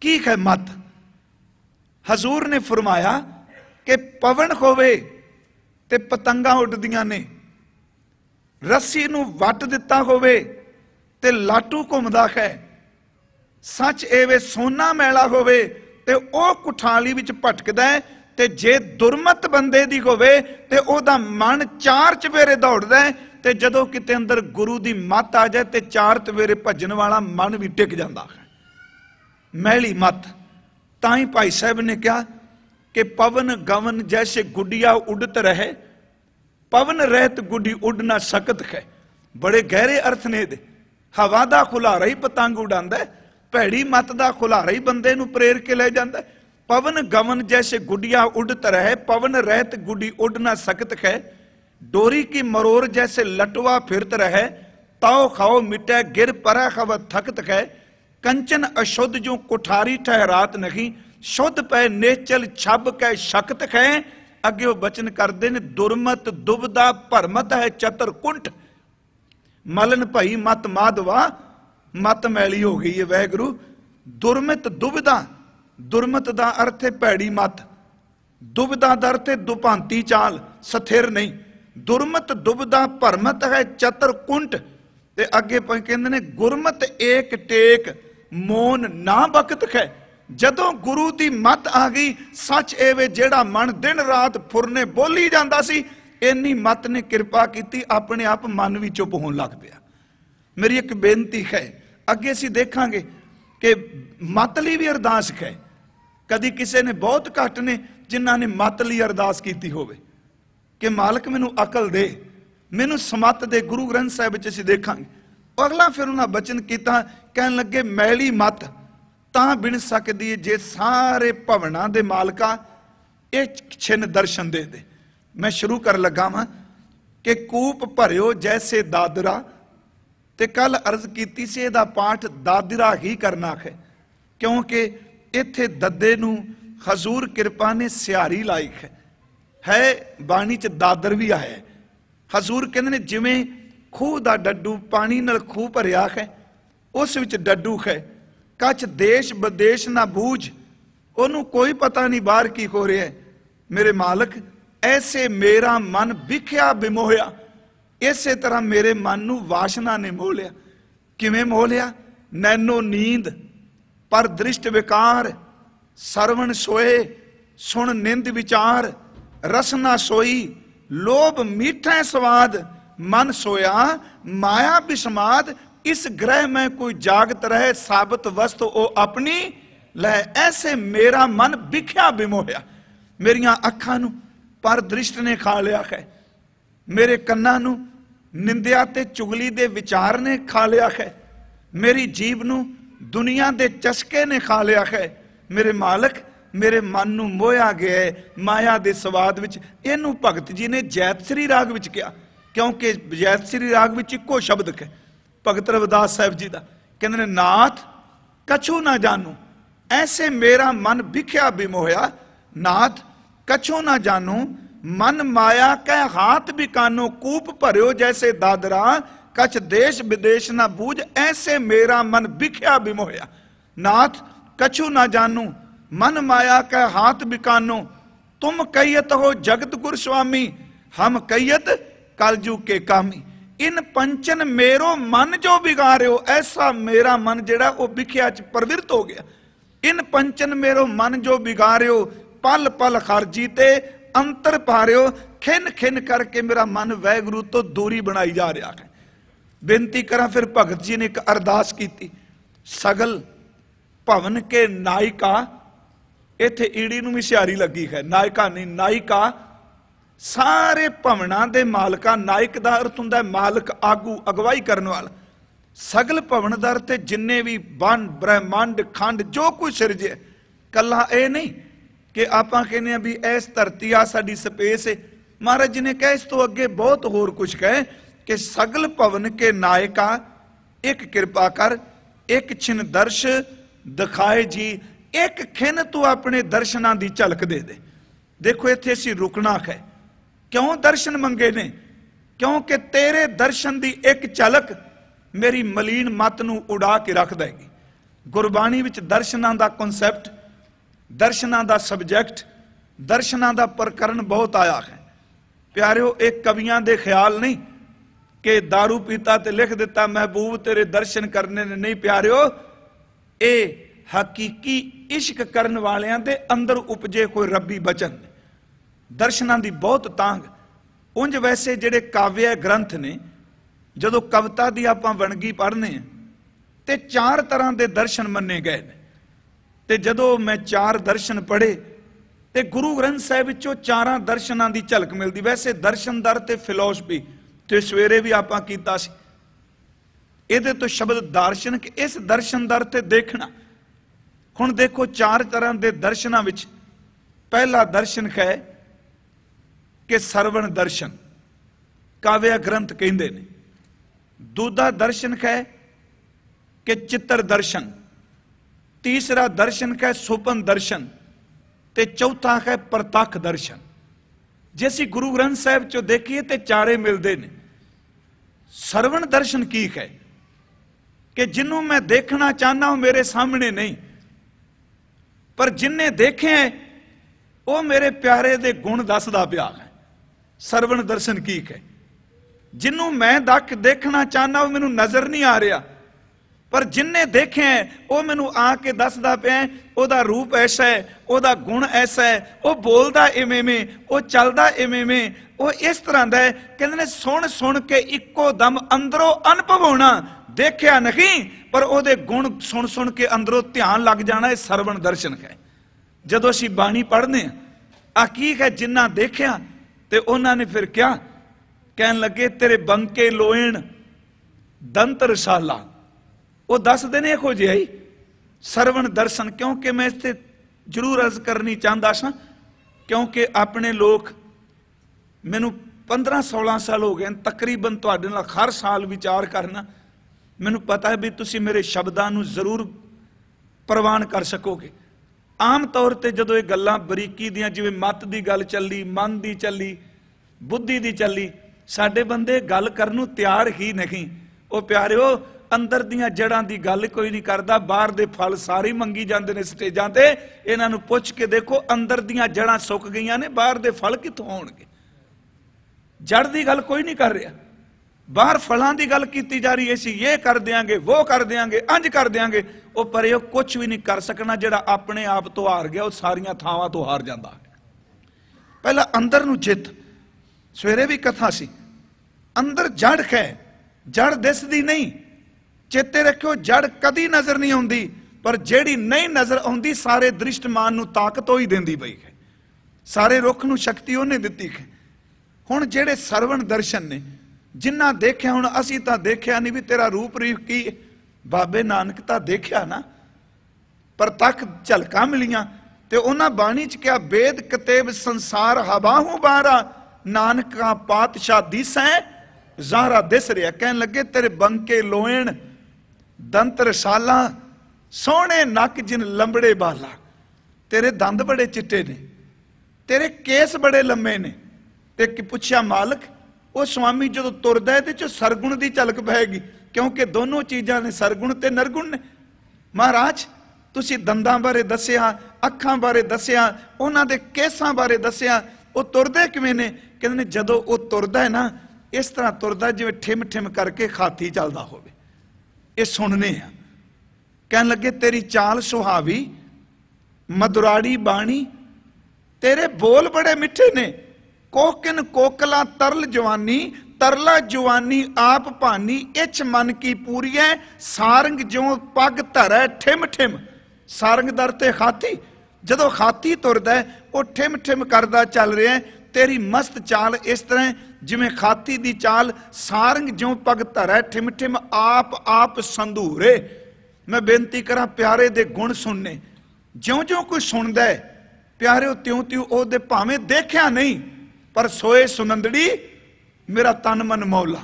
की है मत? हजूर ने फरमाया कि पवन होवे ते पतंगा उड़दियां ने, रस्सी नूं वट दिता होवे ते लाटू घुमदा है, सच एवे सोना मैला होवे ते ओह कुठाली विच भटकदा है, ते जे दुरमत बंदे दी होवे ते ओहदा मन चार चवेरे दौड़दा है, ते जदों किते अंदर गुरु दी मत आ जाए ते चार चवेरे भजन वाला मन भी टिक जांदा है। मैली मत। ताई भाई साहब ने कहा कि पवन गवन जैसे गुडिया उड़त रहे, पवन रहत गुडी उड़ ना सकत है। बड़े गहरे अर्थ ने दे। हवा दा खुलारा ही पतंग उड़ांदा है, भैड़ी मत दा खुलारा ही बंदे नूं प्रेर के ले जांदा है। पवन गवन जैसे गुडिया उड़त रहे, पवन रहत गुडी उड़ ना सकत है। डोरी की मरोर जैसे लटवा फिरत रहे, ताओ खाओ मिटे गिर परा खव थकत है। कंचन अशुद्ध जो कुठारी ठहरात नहीं, शुद्ध पै नेचल छब कै शकत है। अगे वो बचन करते ने दुरमत दुबदा भरमत है चतर कुंठ, मलन भई मत माधवा, मत मैली हो गई है वैगुरु। दुरमत दुबदा, दुरमत दा अर्थ है भैड़ी मत, दुबदा दा अर्थ है दुभांती चाल, स्थिर नहीं। दुरमत दुबदा भरमत है चतर कुंठ, ते अगे कहते ने गुरमत एक टेक मोन ना बकत है। जदों गुरु की मत आ गई, सच एवे जेड़ा मन दिन रात फुरने बोली जाता सी, इन्नी मत ने कृपा की, अपने आप मन भी चुप होने लग पिया। मेरी एक बेनती है, अगे असीं देखांगे कि मतली भी अरदास है। कदी किसी ने बहुत घट ने जिन्हां ने मतली अरदास की होवे कि मालक मैनू अकल दे, मैनू समत दे। गुरु ग्रंथ साहिब च असीं देखांगे। अगला फिर उन्हां बचन कीता, कहन लगे मैली मत तां बिन सकदी है जे सारे भवनां दे मालका एक छिन दर्शन दे दे। मैं शुरू कर लगा वां कि कूप भरियो जैसे दादरा, ते कल अर्ज कीती सी इहदा पाठ दादरा ही करना है, क्योंकि इत्थे दद्दे नूं हजूर कृपा ने सियारी लाई है बाणी च दादर भी आया। हजूर कहंदे ने जिवें खूह दा डड्डू पानी नाल खूह भरिया है, उस विच डड्डू है, कच देश विदेश ना बूझ, ओनू कोई पता नहीं बाहर की हो रहा है। मेरे मालक ऐसे मेरा मन विख्या बिमोहिया, इसे तरह मेरे मन नू वासना ने मोह लिया। किवें मोह लिया? नैनो नींद पर दृष्ट विकार, सरवण सोए सुन निंद विचार, रसना सोई लोभ मीठा स्वाद, मन सोया माया बिस्माद। इस ग्रह में कोई जागत रहे, साबत वस्तु ओ अपनी लै। ऐसे मेरा मन विख्या बिमोहिया। मेरियां अखां नू पर दृष्ट ने खा लिया है, मेरे कन्नां नू निंदिया ते चुगली दे विचार ने खा लिया है, मेरी जीभ नू दुनिया दे चस्के ने खा लिया है। मेरे मालक मेरे मन नू मोया गया है माया दे स्वाद विच। इनू भगत जी ने जैतश्री राग विच किया, क्योंकि जैतश्री राग विच इक्को शब्द है भगत रविदास साहब जी का। कहते ने नाथ कछु ना जानू, ऐसे मेरा मन विख्या बिमोया। नाथ कछु ना जानू, मन माया कै हाथ बिकानो, कूप भरियो जैसे दादरा, कछ देश विदेश ना बूझ, ऐसे मेरा मन विख्या बिमोया। नाथ कछु ना जानू, मन माया कै हाथ बिकानो, तुम कैयत हो जगत गुर स्वामी, हम कैयत कलजू के कामी। इन पंचन मेरो मन जो बिगाड़ो, ऐसा मेरा मन जेड़ा वो बिखिया च प्रवृत्त हो गया। इन पंचन मेरो मन जो बिगाड़ो, पल पल खरजी ते अंतर पारियो। खिन खिन करके मेरा मन वैगुरु तो दूरी बनाई जा रहा है। बेनती करा फिर भगत जी ने एक अरदास की, सगल भवन के नायिका, इथे ईड़ी नूं भी सियारी लगी है, नायिका नहीं नायिका, सारे भवनां दे मालका। नायक दा अर्थ हुंदा है मालक, आगू, अगवाई करने वाला। सगल भवन दा अर्थ जिन्ने भी बन ब्रह्मांड खंड जो कुछ सिरजे, कला ये नहीं कि आपां कहने भी इस धरती आ साडी स्पेस है। महाराज जी ने कहा इस तो अगे बहुत होर कुछ कहे कि सगल भवन के नायका, एक कृपा कर, एक छिन दर्श दिखाए जी, एक खिन तू अपने दर्शनां दी झलक दे दे। देखो इत्थे असीं रुकना है, क्यों दर्शन मंगे ने? क्योंकि तेरे दर्शन दी एक झलक मेरी मलीन मत नूं उड़ा के रख देगी। गुरबाणी विच दर्शनां दा कॉन्सैप्ट, दर्शनां दा सबजैक्ट, दर्शनां दा प्रकरण बहुत आया है। प्यारिओ, एक कवियां दे ख्याल नहीं कि दारू पीता ते लिख दिता महबूब तेरे दर्शन करने ने, नहीं प्यारिओ, ए हकीकी इश्क करन वालियां दे अंदर उपजे कोई रब्बी बचन। दर्शनां दी बहुत तांग। उंज वैसे जेड़े काव्य ग्रंथ ने, जदों कविता दी आपां वणगी पढ़ने ते 4 तरह दे दर्शन मन्ने गए ने। ते जदों मैं 4 दर्शन पढ़े ते गुरु ग्रंथ साहिब विचों 4 दर्शनां दी झलक मिलदी। वैसे दर्शन दर ते फिलोसफी ते सवेरे भी आपां कीता सी, इहदे तो शब्द दार्शन कि इस दर्शन दर ते देखना। हुण देखो 4 तरह दे दर्शनां विच पहला दर्शन है कि सरवण दर्शन, काव्य ग्रंथ कहंदे ने। दूजा दर्शन है कि चित्र दर्शन, तीसरा दर्शन है सुपन दर्शन, ते चौथा है प्रतख दर्शन। जे असीं गुरु ग्रंथ साहिब चो देखिए तो 4 मिलते हैं। सरवण दर्शन की है कि जिन्हों मैं देखना चाहना वो मेरे सामने नहीं, पर जिन्हें देखे वो मेरे प्यारे दे गुण दसदा पिया है। सरवण दर्शन की है। जिन्हों मैं देखना चाहना वो मैनू नजर नहीं आ रहा, पर जिन्हें देखे वो मैनू आके दसदा पिया ओदा रूप ऐसा है, ओदा गुण ऐसा है, वो बोलदा इवें में, वो चलदा इवें में, वो इस तरह का है। कहते ने सुन सुन के इक्को दम अंदरों अनुभव होना, देखिया नहीं पर ओदे गुण सुन सुन के अंदरों ध्यान लग जाना। यह सरवण दर्शन है। जदों असीं बाणी पढ़ने आ की है, जिन्ना देखिया ते उन्होंने फिर क्या कहन लगे, तेरे बंके लोएण दंत रसाला, वो दस दिन एक हो जाए सरवण दर्शन। क्योंकि मैं इस जरूर अर्ज करनी चाहता सा, क्योंकि अपने लोग मैनू 15-16 साल हो गए तकरीबन तुहाडे नाल हर साल विचार करना। मैनू पता है भी तुसी मेरे शब्दां नू जरूर प्रवान कर सकोगे। आम तौर पर जो ये गल्लां बरीकी दियां, जिवें मत की गल चली, मन की चली, बुद्धि की चली, साडे बंदे गल करन नूं तैयार ही नहीं। वो प्यारिओ, अंदर दियां जड़ां दी गल कोई नहीं करता, बाहर दे फल सारे मंगी जाते हैं स्टेजां ते। इन्हां नूं पुछ के देखो, अंदर दियां जड़ां सुक गईयां ने, बाहर दे फल कित्थों होणगे? जड़ की गल कोई नहीं कर रहा, बाहर फलों की गल की जा रही है। असीं ये कर देंगे, वो कर देंगे, अंज कर देंगे। वो पर ये कुछ भी नहीं कर सकना। जिहड़ा अपने आप तो हार गया, वो सारियां थावां तो हार जाता है। पहला अंदर नूं जित। सवेरे भी कथा सी, अंदर जड़ है, जड़ दिसदी नहीं। चेते रखियो, जड़ कदी नजर नहीं आती, पर जिहड़ी नहीं नजर आती सारे दृष्टमान नूं ताकत ही देंदी पई है। सारे रुख नूं शक्ति उन्हें दिती है। हुण जिहड़े सरवण दर्शन ने, जिन्ना देखिया, हुण असीं तां देखिया नहीं भी तेरा रूप रीफ की, बाबे नानक तां देखिया ना, प्रतख झलकां मिलियां। ते उन्हां बाणी च क्या, वेद कतेब संसार हवाहू बारा, नानका पातशाह दिसै ज़ाहरा दिस रहा। कहन लगे, तेरे बंके लोएण दंत रसाला, सोहणे नक जिन लंबड़े बाला। तेरे दंद बड़े चिट्टे ने, तेरे केस बड़े लंबे ने। ते कि पुछया मालक, वो स्वामी जो तुरदा है चो सरगुण की झलक पएगी, क्योंकि दोनों चीज़ां ने, सरगुण ते नरगुण ने। महाराज ਤੁਸੀਂ ਦੰਦਾਂ ਬਾਰੇ ਦੱਸਿਆ, ਅੱਖਾਂ ਬਾਰੇ ਦੱਸਿਆ, ਉਹਨਾਂ ਦੇ ਕੇਸਾਂ ਬਾਰੇ ਦੱਸਿਆ। ਉਹ ਤੁਰਦੇ ਕਿਵੇਂ ਨੇ? ਕਹਿੰਦੇ ਨੇ ਜਦੋਂ ਉਹ ਤੁਰਦਾ ਹੈ ਨਾ, ਇਸ ਤਰ੍ਹਾਂ ਤੁਰਦਾ ਜਿਵੇਂ ਠਿਮ ਠਿਮ ਕਰਕੇ ਹਾਥੀ ਚੱਲਦਾ ਹੋਵੇ। ਇਹ ਸੁਣਨੇ ਆ। ਕਹਿਣ ਲੱਗੇ ਤੇਰੀ ਚਾਲ ਸੁਹਾਵੀ, ਮਧੁਰਾੜੀ ਬਾਣੀ, ਤੇਰੇ ਬੋਲ ਬੜੇ ਮਿੱਠੇ ਨੇ। ਕੋਕਿਨ ਕੋਕਲਾ ਤਰਲ ਜਵਾਨੀ, ਤਰਲਾ ਜਵਾਨੀ ਆਪ ਭਾਨੀ, ਇਛ ਮਨ ਕੀ ਪੂਰੀ ਹੈ, ਸਾਰੰਗ ਜਿਉਂ ਪੱਗ ਧਰੈ ਠਿਮ ਠਿਮ। ਸਾਰੰਗ ਦਰ ਤੇ ਹਾਥੀ, ਜਦੋਂ ਹਾਥੀ ਤੁਰਦਾ ਉਹ ਠਿਮ ਠਿਮ ਕਰਦਾ ਚੱਲ ਰਿਹਾ। ਤੇਰੀ ਮਸਤ ਚਾਲ ਇਸ ਤਰ੍ਹਾਂ ਜਿਵੇਂ ਹਾਥੀ ਦੀ ਚਾਲ, ਸਾਰੰਗ ਜਿਉਂ ਪੱਗ ਧਰੈ ਠਿਮ ਠਿਮ ਆਪ ਆਪ ਸੰਧੂਰੇ। ਮੈਂ ਬੇਨਤੀ ਕਰਾਂ ਪਿਆਰੇ ਦੇ ਗੁਣ ਸੁਣਨੇ, ਜਿਉਂ-ਜਿਉਂ ਕੋਈ ਸੁਣਦਾ ਹੈ ਪਿਆਰਿਓ ਤਿਉਂ-ਤਿਉਂ ਉਹਦੇ ਭਾਵੇਂ ਦੇਖਿਆ ਨਹੀਂ ਪਰ ਸੋਏ ਸੁਨੰਦੜੀ ਮੇਰਾ ਤਨ ਮਨ ਮੌਲਾ।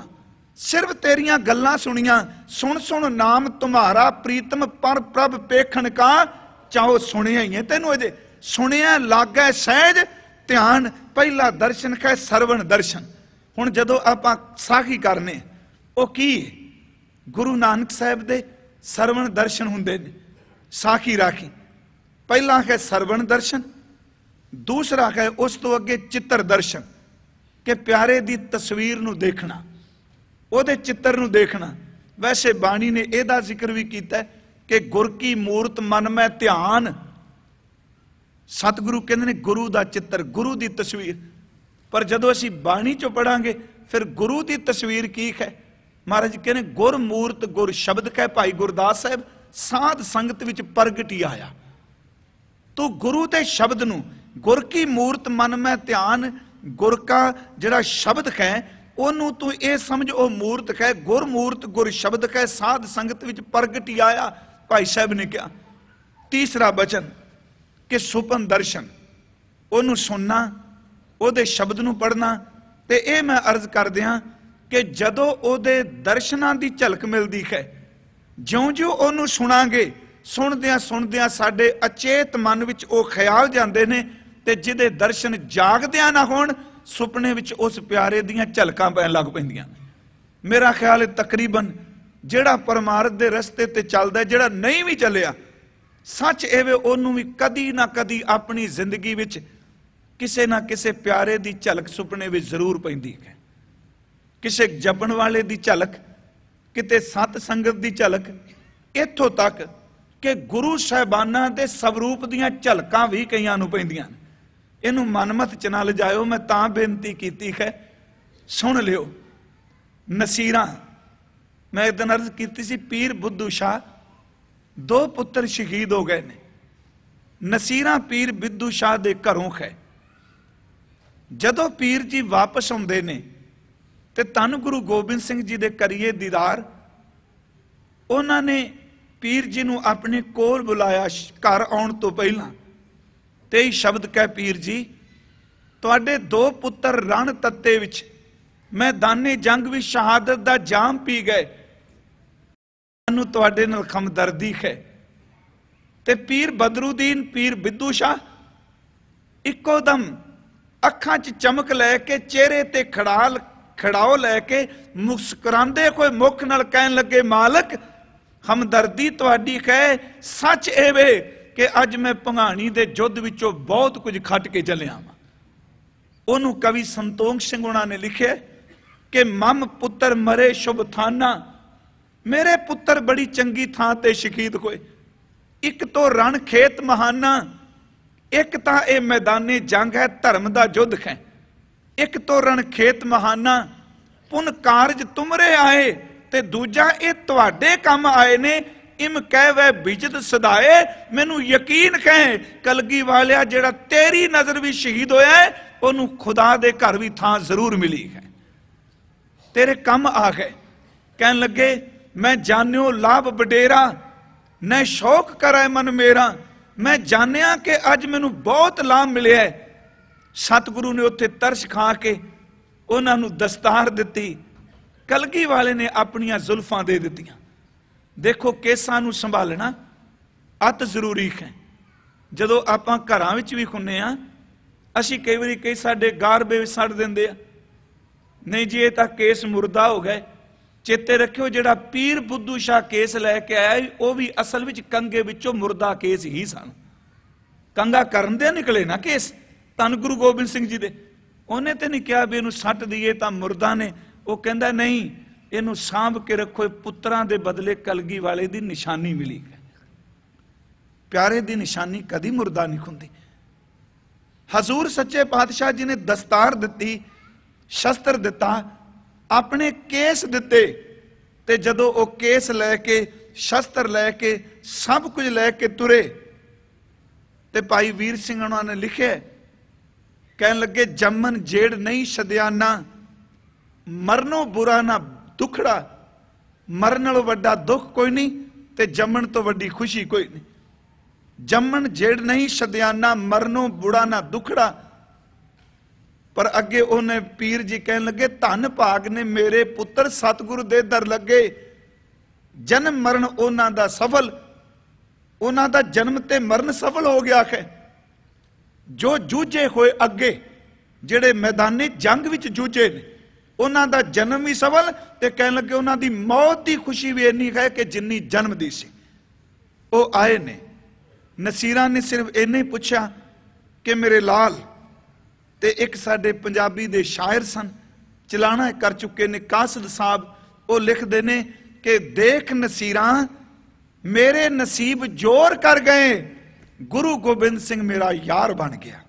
ਸਿਰਫ ਤੇਰੀਆਂ ਗੱਲਾਂ ਸੁਣੀਆਂ, ਸੁਣ ਸੁਣ ਨਾਮ ਤੁਮਾਰਾ ਪ੍ਰੀਤਮ ਪਰ ਪ੍ਰਭ ਪੇਖਣ ਕਾ, ਚਾਹੋ ਸੁਣਿਆ ਹੀ ਹੈ ਤੈਨੂੰ ਅਜੇ, ਸੁਣਿਆ ਲਾਗੈ ਸਹਿਜ ਧਿਆਨ, ਪਹਿਲਾ ਦਰਸ਼ਨ ਹੈ ਸਰਵਣ ਦਰਸ਼ਨ। ਹੁਣ ਜਦੋਂ ਆਪਾਂ ਸਾਖੀ ਕਰਨੇ ਉਹ ਕੀ ਹੈ? ਗੁਰੂ ਨਾਨਕ ਸਾਹਿਬ ਦੇ ਸਰਵਣ ਦਰਸ਼ਨ ਹੁੰਦੇ ਨੇ, ਸਾਖੀ ਰਾਖੀ। ਪਹਿਲਾ ਹੈ ਸਰਵਣ ਦਰਸ਼ਨ, ਦੂਸਰਾ ਹੈ ਉਸ ਤੋਂ ਅੱਗੇ ਚਿੱਤਰ ਦਰਸ਼ਨ, ਕਿ ਪਿਆਰੇ ਦੀ ਤਸਵੀਰ ਨੂੰ ਦੇਖਣਾ, ਉਹਦੇ ਚਿੱਤਰ ਨੂੰ ਦੇਖਣਾ। ਵੈਸੇ ਬਾਣੀ ਨੇ ਇਹਦਾ ਜ਼ਿਕਰ ਵੀ ਕੀਤਾ ਕਿ ਗੁਰ ਕੀ ਮੂਰਤ ਮਨ ਮੈਂ ਧਿਆਨ। ਸਤਿਗੁਰੂ ਕਹਿੰਦੇ ਨੇ ਗੁਰੂ ਦਾ ਚਿੱਤਰ, ਗੁਰੂ ਦੀ ਤਸਵੀਰ। ਪਰ ਜਦੋਂ ਅਸੀਂ ਬਾਣੀ ਚੋਂ ਪੜਾਂਗੇ ਫਿਰ ਗੁਰੂ ਦੀ ਤਸਵੀਰ ਕੀ ਹੈ? ਮਹਾਰਾਜ ਕਹਿੰਦੇ ਗੁਰ ਮੂਰਤ ਗੁਰ ਸ਼ਬਦ ਕਹਿ, ਭਾਈ ਗੁਰਦਾਸ ਸਾਹਿਬ ਸਾਧ ਸੰਗਤ ਵਿੱਚ ਪ੍ਰਗਟ ਹੀ ਆਇਆ। ਤੂੰ ਗੁਰੂ ਦੇ ਸ਼ਬਦ ਨੂੰ, ਗੁਰ ਕੀ ਮੂਰਤ ਮਨ ਮੈਂ ਧਿਆਨ, ਗੁਰ ਕਾ ਜਿਹੜਾ ਸ਼ਬਦ ਹੈ ਉਹਨੂੰ ਤੂੰ ਇਹ ਸਮਝ ਉਹ ਮੂਰਤ ਹੈ। ਗੁਰ ਮੂਰਤ ਗੁਰ ਸ਼ਬਦ ਹੈ, ਸਾਧ ਸੰਗਤ ਵਿੱਚ ਪ੍ਰਗਟ ਹੀ ਆਇਆ, ਭਾਈ ਸਾਹਿਬ ਨੇ ਕਿਹਾ। ਤੀਸਰਾ ਬਚਨ ਕਿ ਸੁਪਨ ਦਰਸ਼ਨ, ਉਹਨੂੰ ਸੁਣਨਾ, ਉਹਦੇ ਸ਼ਬਦ ਨੂੰ ਪੜ੍ਹਨਾ। ਤੇ ਇਹ ਮੈਂ ਅਰਜ਼ ਕਰਦਿਆਂ ਕਿ ਜਦੋਂ ਉਹਦੇ ਦਰਸ਼ਨਾਂ ਦੀ ਝਲਕ ਮਿਲਦੀ ਹੈ, ਜਿਉਂ-ਜਿਉਂ ਉਹਨੂੰ ਸੁਣਾਂਗੇ, ਸੁਣਦਿਆਂ ਸੁਣਦਿਆਂ ਸਾਡੇ ਅਚੇਤ ਮਨ ਵਿੱਚ ਉਹ ਖਿਆਲ ਜਾਂਦੇ ਨੇ, ਤੇ ਜਿਹਦੇ ਦਰਸ਼ਨ ਜਾਗਦਿਆਂ ਨਾ ਹੋਣ, ਸੁਪਨੇ ਵਿੱਚ ਉਸ ਪਿਆਰੇ ਦੀਆਂ ਝਲਕਾਂ ਪੈਣ ਲੱਗ ਪੈਂਦੀਆਂ। ਮੇਰਾ ਖਿਆਲ ਹੈ ਤਕਰੀਬਨ ਜਿਹੜਾ ਪਰਮਾਰਥ ਦੇ ਰਸਤੇ ਤੇ ਚੱਲਦਾ, ਜਿਹੜਾ ਨਹੀਂ ਵੀ ਚੱਲਿਆ, ਸੱਚ ਇਹ ਵੇ ਉਹਨੂੰ ਵੀ ਕਦੀ ਨਾ ਕਦੀ ਆਪਣੀ ਜ਼ਿੰਦਗੀ ਵਿੱਚ ਕਿਸੇ ਨਾ ਕਿਸੇ ਪਿਆਰੇ ਦੀ ਝਲਕ ਸੁਪਨੇ ਵਿੱਚ ਜ਼ਰੂਰ ਪੈਂਦੀ ਹੈ। ਕਿਸੇ ਜਪਣ ਵਾਲੇ ਦੀ ਝਲਕ, ਕਿਤੇ ਸਤ ਸੰਗਤ ਦੀ ਝਲਕ, ਇੱਥੋਂ ਤੱਕ ਕਿ ਗੁਰੂ ਸਾਹਿਬਾਨਾਂ ਦੇ ਸਵਰੂਪ ਦੀਆਂ ਝਲਕਾਂ ਵੀ ਕਈਆਂ ਨੂੰ ਪੈਂਦੀਆਂ ਨੇ। ਇਹਨੂੰ ਮਨਮਤ ਚ ਨਾ ਲਿਜਾਇਓ, ਮੈਂ ਤਾਂ ਬੇਨਤੀ ਕੀਤੀ ਹੈ, ਸੁਣ ਲਿਓ। ਨਸੀਰਾਂ, ਮੈਂ ਇੱਕ ਦਿਨ ਅਰਜ਼ ਕੀਤੀ ਸੀ, ਪੀਰ ਬੁੱਧੂ ਸ਼ਾਹ 2 ਪੁੱਤਰ ਸ਼ਹੀਦ ਹੋ ਗਏ ਨੇ। ਨਸੀਰਾਂ ਪੀਰ ਬਿੱਧੂ ਸ਼ਾਹ ਦੇ ਘਰੋਂ ਹੈ। ਜਦੋਂ ਪੀਰ ਜੀ ਵਾਪਸ ਆਉਂਦੇ ਨੇ ਤੇ ਧੰਨ ਗੁਰੂ ਗੋਬਿੰਦ ਸਿੰਘ ਜੀ ਦੇ ਕਰੀਏ ਦੀਦਾਰ, ਉਹਨਾਂ ਨੇ ਪੀਰ ਜੀ ਨੂੰ ਆਪਣੇ ਕੋਲ ਬੁਲਾਇਆ ਘਰ ਆਉਣ ਤੋਂ ਪਹਿਲਾਂ, ਤੇ ਇਹ ਸ਼ਬਦ ਕਹਿ, ਪੀਰ ਜੀ ਤੁਹਾਡੇ 2 ਪੁੱਤਰ ਰਣ ਤੱਤੇ ਵਿੱਚ ਮੈਦਾਨੇ ਜੰਗ ਵੀ ਸ਼ਹਾਦਤ ਦਾ ਜਾਮ ਪੀ ਗਏ, ਮੈਨੂੰ ਤੁਹਾਡੇ ਨਾਲ ਹਮਦਰਦੀ ਹੈ। ਤੇ ਪੀਰ ਬਦਰੁਦੀਨ, ਪੀਰ ਬਿੱਧੂ ਸ਼ਾਹ ਇੱਕੋ ਦਮ ਅੱਖਾਂ 'ਚ ਚਮਕ ਲੈ ਕੇ, ਚਿਹਰੇ ਤੇ ਖੜਾਓ ਲੈ ਕੇ, ਮੁਸਕਰਾਉਂਦੇ ਕੋਈ ਮੁਖ ਨਾਲ ਕਹਿਣ ਲੱਗੇ, ਮਾਲਕ ਹਮਦਰਦੀ ਤੁਹਾਡੀ ਹੈ। ਸੱਚ ਇਹ ਵੇ ਕਿ ਅੱਜ ਮੈਂ ਭੰਗਾਣੀ ਦੇ ਯੁੱਧ ਵਿੱਚੋਂ ਬਹੁਤ ਕੁਝ ਖੱਟ ਕੇ ਚੱਲਿਆ ਵਾਂ। ਉਹਨੂੰ ਕਵੀ ਸੰਤੋਖ ਸਿੰਘ ਉਹਨਾਂ ਨੇ ਲਿਖਿਆ ਕਿ ਮਮ ਪੁੱਤਰ ਮਰੇ ਸ਼ੁਭ ਥਾਨਾ, ਮੇਰੇ ਪੁੱਤਰ ਬੜੀ ਚੰਗੀ ਥਾਂ ਤੇ ਸ਼ਹੀਦ ਹੋਏ। ਇੱਕ ਤੋਂ ਰਣ ਖੇਤ ਮਹਾਨਾ, ਇੱਕ ਤਾਂ ਇਹ ਮੈਦਾਨੇ ਜੰਗ ਹੈ, ਧਰਮ ਦਾ ਯੁੱਧ ਹੈ। ਇੱਕ ਤੋਂ ਰਣ ਖੇਤ ਮਹਾਨਾ, ਪੁਨ ਕਾਰਜ ਤੁਮਰੇ ਆਏ, ਤੇ ਦੂਜਾ ਇਹ ਤੁਹਾਡੇ ਕੰਮ ਆਏ ਨੇ। ਇਮ ਕਹਿ ਵੈ ਬਿਜਤ ਸਦਾਏ, ਮੈਨੂੰ ਯਕੀਨ ਹੈ ਕਲਗੀ ਵਾਲਿਆ ਜਿਹੜਾ ਤੇਰੀ ਨਜ਼ਰ ਵੀ ਸ਼ਹੀਦ ਹੋਇਆ ਹੈ, ਉਹਨੂੰ ਖੁਦਾ ਦੇ ਘਰ ਵੀ ਥਾਂ ਜ਼ਰੂਰ ਮਿਲੀ ਹੈ। ਤੇਰੇ ਕੰਮ ਆ ਗਏ। ਕਹਿਣ ਲੱਗੇ ਮੈਂ ਜਾਣਿਓ ਲਾਭ ਵਡੇਰਾ, ਨੈ ਸ਼ੌਕ ਕਰੇ ਮਨ ਮੇਰਾ। ਮੈਂ ਜਾਣਿਆ ਕਿ ਅੱਜ ਮੈਨੂੰ ਬਹੁਤ ਲਾਭ ਮਿਲਿਆ ਹੈ। ਸਤਿਗੁਰੂ ਨੇ ਉੱਥੇ ਤਰਸ ਖਾ ਕੇ ਉਹਨਾਂ ਨੂੰ ਦਸਤਾਰ ਦਿੱਤੀ, ਕਲਗੀ ਵਾਲੇ ਨੇ ਆਪਣੀਆਂ ਜ਼ੁਲਫਾਂ ਦੇ ਦਿੱਤੀਆਂ। ਦੇਖੋ ਕੇਸਾਂ ਨੂੰ ਸੰਭਾਲਣਾ ਅਤ ਜ਼ਰੂਰੀ ਹੈ। ਜਦੋਂ ਆਪਾਂ ਘਰਾਂ ਵਿੱਚ ਵੀ ਹੁੰਨੇ ਆ, ਅਸੀਂ ਕਈ ਵਾਰੀ ਕਈ ਸਾਡੇ ਗਾਰਬੇ ਵਿੱਚ ਛੱਡ ਦਿੰਦੇ ਆ, ਨਹੀਂ ਜੀ ਇਹ ਤਾਂ ਕੇਸ ਮੁਰਦਾ ਹੋ ਗਏ, चेते रखियो जिहड़ा पीर बुद्धू शाह केस लैके आया वो भी असल विच कंगे विचों मुर्दा केस ही सन। कंगा करन दे निकले ना केस धन गुरु गोबिंद सिंह जी दे। उन्हें तो नहीं कहा भी इनू सट दईए तां मुर्दा ने, वो कहंदा नहीं इनू सांभ के रखो, पुत्रां दे बदले कलगी वाले दी निशानी मिली। प्यारे दी निशानी कदी मुर्दा नहीं हुंदी। हजूर सच्चे पातशाह जी ने दस्तार दिती, शस्त्र दिता, अपने केस दिते, ते जदों वो केस लैके शस्त्र लैके सब कुछ लैके तुरे ते भाई वीर सिंह उन्होंने लिखे, कहन लगे जमन जेड़ नहीं शदियाना, मरनों बुरा ना दुखड़ा। मरन नालों वड्डा दुख कोई नहीं ते जमन तो वड्डी खुशी कोई नहीं। जमन जेड़ नहीं शदियाना, मरनों बुरा ना दुखड़ा। पर अगे उन्हें पीर जी कहन लगे धन भाग ने मेरे पुत्र सतगुरु दे दर लगे, जन्म मरण उन्हां दा सफल, उन्हां दा जन्म ते मरण सफल हो गया है। जो जूझे होए अगे जेड़े मैदानी जंग विच जूझे ने उन्हां दा जन्म भी सफल, ते कहन लगे उन्हां दी मौत की खुशी भी इन्नी है कि जिन्नी जन्म दी सी। वो आए ने, नसीरा ने सिर्फ इन्ना ही पूछा कि मेरे लाल, ते एक साडे पंजाबी दे शायर सन, चलाना कर चुके ने कासिद साहब, वो लिखते ने कि देख नसीरा मेरे नसीब जोर कर गए, गुरु गोबिंद सिंह मेरा यार बन गया।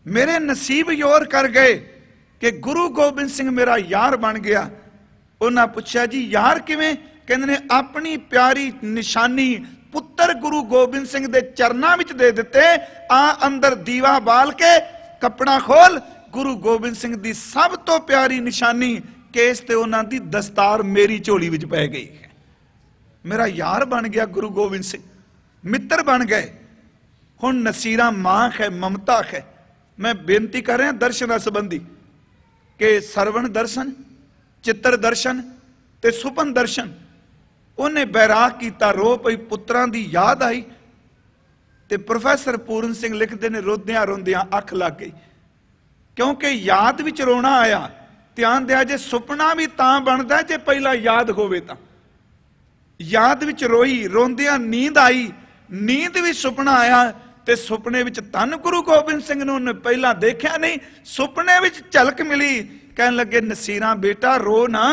मेरे नसीब जोर कर गए कि गुरु गोबिंद सिंह मेरा यार बन गया। उन्हें पूछा जी यार किवें? कहंदे ने अपनी प्यारी निशानी पुत्र गुरु गोबिंद सिंह दे चरनां विच दे दिते। आ अंदर दीवा बाल के कपड़ा खोल, गुरु गोबिंद सिंह दी सब तो प्यारी निशानी केस ते उन्हां दी दस्तार मेरी झोली विच पै गई है। मेरा यार बन गया गुरु गोबिंद सिंह, मित्र बन गए। हुण नसीरा मां है, ममता है। मैं बेनती कर रहा दर्शन संबंधी कि सरवण दर्शन, चित्र दर्शन ते सुपन दर्शन। उन्हें बैराग किया, रो पई, पुत्रां दी याद आई। ते प्रोफैसर पूरन सिंह लिखते ने रोंदियां रोंदियां अख लग गई, क्योंकि याद विच रोना आया। ध्यान दिया जे सुपना भी तां बनदा जे पहला याद होवे तां। याद विच रोई, रोंदियां नींद आई, नींद भी सुपना आया। ते सुपने विच धन गुरु गोबिंद सिंह नूं उन्हें पहला देखा नहीं, सुपने विच झलक मिली। कहन लगे नसीरा बेटा रो ना,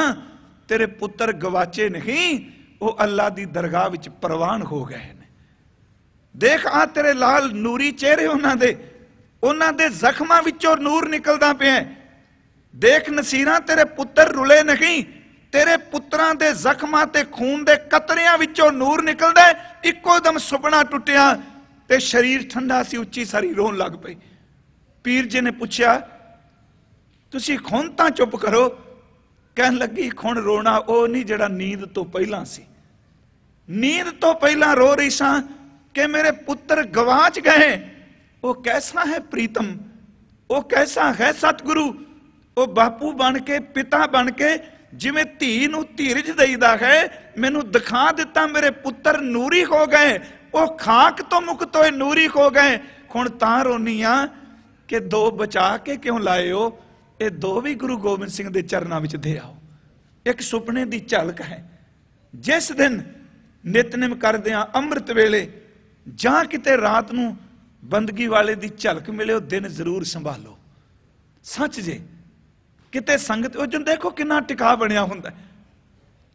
तेरे पुत्र गवाचे नहीं, वो अल्लाह दी दरगाह विच प्रवान हो गए ने। देख आ तेरे लाल नूरी चेहरे उन्हां दे जख्मां विचों नूर निकलदा पिया। देख नसीरा तेरे पुत्र रुले नहीं, तेरे पुत्रां दे जख्मां ते खून दे कतरियां विचों नूर निकलदा। इक्को दम सुपना टुटिया ते शरीर ठंडा सी, उच्ची सारी रोन लग पई। पीर जी ने पूछा तुसी खुण तां चुप करो। कहन लगी खुण रोना ओ नहीं जिहड़ा नींद तो पहला सी। नींद तो पहला रो रही सा कि मेरे पुत्र गवाच गए। वो कैसा है प्रीतम, वो कैसा है सतगुरु। वो बापू बन के, पिता बन के जिवें धी नूं धीरज देईदा है, मैनू दिखा दिता मेरे पुत्र नूरी हो गए। वो खाक तो मुक्त होए नूरी हो गए। हुण तां रोनी आ कि दो बचा के क्यों लाए हो? ये दो भी गुरु गोबिंद सिंह दे चरनां विच दे आओ। एक सुपने दी झलक है। जिस दिन नितनेम करदिआं अमृत वेले जां किते रात नूं बंदगी वाले दी झलक मिले, वो दिन जरूर संभालो। सच जे किते संगत वो जो देखो कितना टिका बनिया हुंदा,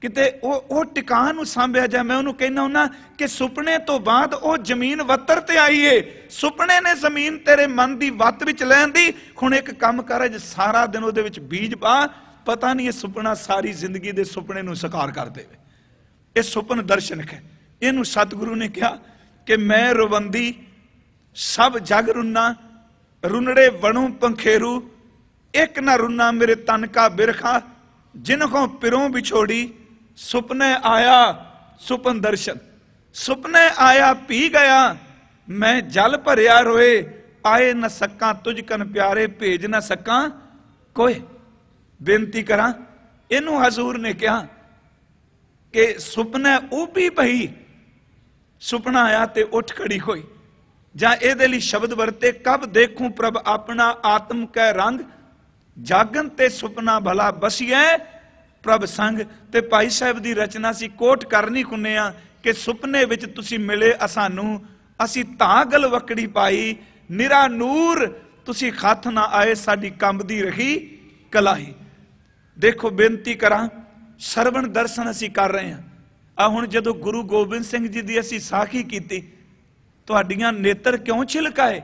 किते वो टिका नूं सांभिया जाए। मैं उन्होंने कहना हुंदा कि सुपने तो बाद वो जमीन वत्तर ते आई है। सुपने ने जमीन तेरे मन की वत्त विच लैण दी। हुण एक काम कर, जे सारा दिन उहदे विच बीज पा, पता नहीं ये सुपना सारी जिंदगी दे सुपने नूं साकार कर देवे। ये सुपन दर्शन है। इनू सतगुरु ने कहा कि मैं रुवंदी सब जग रुन्ना, रुनड़े वणों पंखेरू, एक ना रुन्ना मेरे तन का बिरखा, जिनको पिरों बिछोड़ी, सुपने आया सुपन दर्शन। सुपने आया पी गया, मैं जल भरिया रोए, आए न सका तुझकन प्यारे, भेज न सका कोई। बेनती करा, इनू हजूर ने कहा कि सुपने उभी पई, सुपना आया ते उठ खड़ी होई। जां इहदे लई शब्द वरते, कब देखूं प्रभ अपना आत्म कै रंग, जागन ते सुपना भला बसिए, प्रभ संग। ते भाई साहब की रचना सी कोट करनी कुने आ कि सुपने विच तुसी मिले असानू, असी तां गल वकड़ी पाई, निरा नूर तुसी खत ना आए, साडी कंबदी रही कलाई। देखो बेनती करा, सरवण दर्शन असी कर रहे हैं। आ हुण जदों गुरु गोबिंद सिंह जी की असी साखी की, तुहाडियां नेत्र क्यों छिलकाए?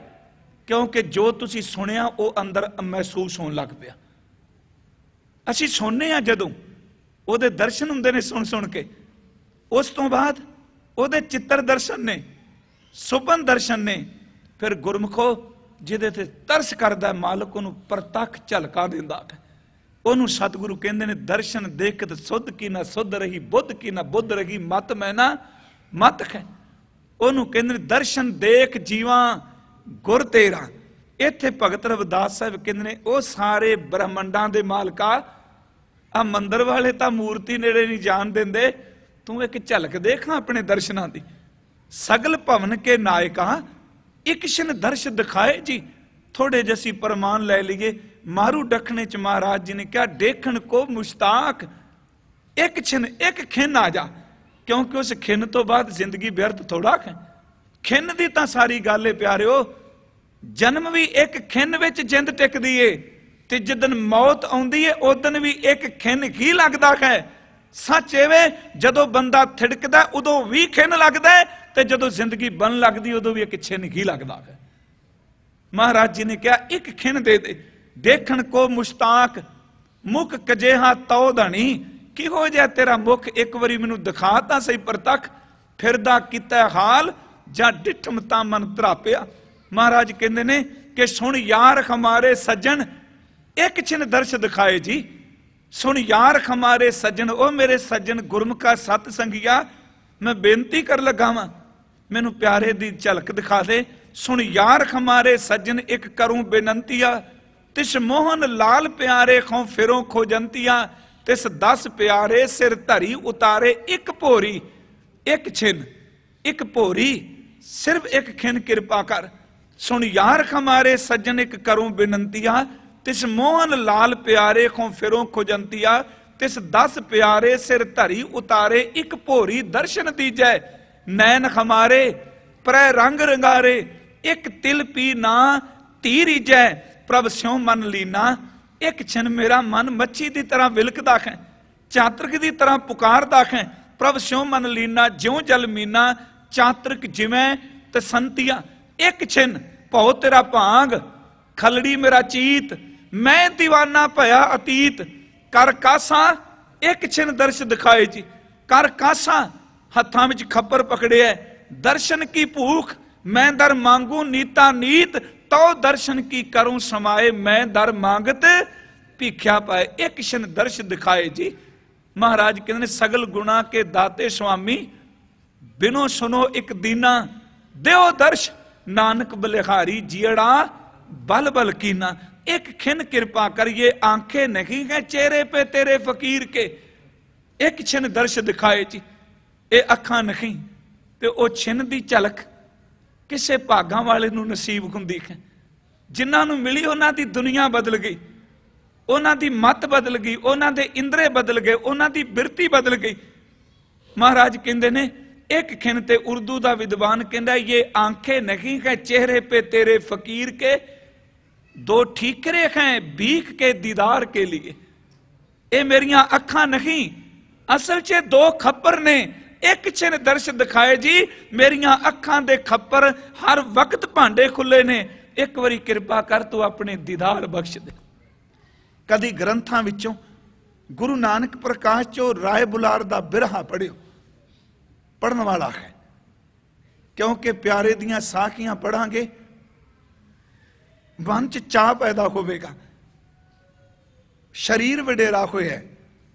क्योंकि जो तुसी सुनिया वो अंदर महसूस होने लग पिया। असी सुनने आ जदों ਉਹਦੇ दर्शन ਹੁੰਦੇ ने सुन सुन के, उस तो बाद ਉਹਦੇ चित्र दर्शन ने, सुपन दर्शन ने। फिर गुरमुखो ਜਿਹਦੇ ਤੇ ਤਰਸ ਕਰਦਾ मालिक ਉਹਨੂੰ ਪ੍ਰਤੱਖ ਝਲਕਾ ਦਿੰਦਾ ਹੈ। ਉਹਨੂੰ सतगुरु ਕਹਿੰਦੇ ਨੇ दर्शन देखत सुध की ना सुध रही, बुद्ध की ना बुद्ध रही, मत मैं ना मत है। ਉਹਨੂੰ ਕਹਿੰਦੇ ਨੇ दर्शन देख जीवा गुर तेरा। ਇੱਥੇ ਭਗਤ ਰਵਿਦਾਸ ਸਾਹਿਬ ਕਹਿੰਦੇ ਨੇ ਉਹ ਸਾਰੇ ਬ੍ਰਹਮੰਡਾਂ ਦੇ ਮਾਲਕਾ, आ मंदिर वाले तो मूर्ति नेड़े नहीं जान देंदे, तू एक झलक देखा अपने दर्शनां दी। सगल भवन के नायका एक क्षण दर्श दिखाए जी। थोड़े जसी परमान ले लिए, मारू डखने च महाराज जी ने क्या देखन को मुश्ताक, एक क्षण एक खिन आ जा, क्योंकि उस खिन तो बाद जिंदगी व्यर्थ थोड़ा है। खिन दी तां सारी गल है प्यारिओ, जन्म भी एक खिन विच जिंद टिकदी है, ते जिदन मौत आउंदी है उस दिन भी एक खिन ही लगता है। सच एवे जदों बंदा थिड़कदा उदों भी खिन लगता है, ते जदों जिंदगी बन लगती उदों भी एक खिन ही लगता है। महाराज जी ने कहा एक खिन दे दे, देखण को मुश्ताक, मुख कजेहा तौ धनी, किहो जिहा तेरा मुख एक बारी मैनू दिखा तां सही प्रतख, फिरदा कीता हाल जां डिठम तां मन धरापिया। महाराज कहंदे ने कि सुन यार हमारे सज्जन, एक छिन दर्श दिखाए जी। सुन यार हमारे सज्जन, ओ मेरे सज्जन गुरमुखा सत संगिया, मैं बेनती कर लगा वा मैनू प्यारे दी झलक दिखा दे। सुन यार हमारे सज्जन एक करूं बेनंतिया, तिस मोहन लाल प्यारे खो फिरों खोजंतिया, तिस 10 प्यारे सिर धरी उतारे एक भोरी। एक छिन एक भोरी, सिर्फ एक खिन कृपा कर। सुन यार हमारे सज्जन एक करूं बेनंतिया, तिस मोहन लाल प्यारे खो फिरों खोजंतिया, तिस 10 प्यारे सिर धरी उतारे एक भोरी। दर्शन दीजै नैन हमारे प्रै रंग रंगारे, एक तिल पी ना तीरी जै, प्रभ स्यों मन लीना। एक छिन मेरा मन मच्छी की तरह विलकदा है, चातरिक की तरह पुकारदा है, प्रभ स्यों मन लीना। ज्यों जल मीना चातरिक जिवें तसंतिया। एक छिन भौ तेरा भांग, खलड़ी मेरा चीत, मैं दीवाना भया अतीत। कर कासा एक छिन दर्श दिखाए जी। कर कासा हत्थां विच खप्पर पकड़े है, दर्शन की भूख मैं दर मांगू नीता नीत, तो दर्शन की करूं समाए मैं दर मांगत भीख्या पाए। एक छिन दर्श दिखाए जी। महाराज कहते हैं सगल गुणा के दाते स्वामी, बिनो सुनो एक दीना, देओ दर्श नानक बलिहारी, जियड़ा बल बल कीना। एक खिन कृपा कर, ये आंखें नहीं है चेहरे पे तेरे फकीर के, एक छिन दर्श दिखाए जी। ये अखां नहीं ते ओ छिन दी झलक किसे भागां वाले नूं नसीब हुंदी है। जिन्हां नूं मिली उन्हां दी दुनिया बदल गई, उन्हां दी मत बदल गई, उन्हां दे इंद्रे बदल गए, उन्हां दी बिरती बदल गई। महाराज कहंदे ने एक खिन ते उर्दू दा विद्वान कहंदा ये आंखें नहीं है चेहरे पे तेरे फकीर के, दो ठीकरे हैं भीख के दीदार के लिए। ये मेरिया अखां नहीं, असल च दो खप्पर ने। एक छिन दर्श दिखाए जी, मेरिया अखां दे खप्पर हर वक्त भांडे खुले ने। एक बारी कृपा कर तू अपने दीदार बख्श दे। कदी ग्रंथां विचों गुरु नानक प्रकाश चो राय बुलार दा बिरहा पढ़ियो, पढ़न वाला है, क्योंकि प्यारे दियां साखियां पढ़ांगे मन च चाह पैदा होगा, शरीर वडेरा होया है।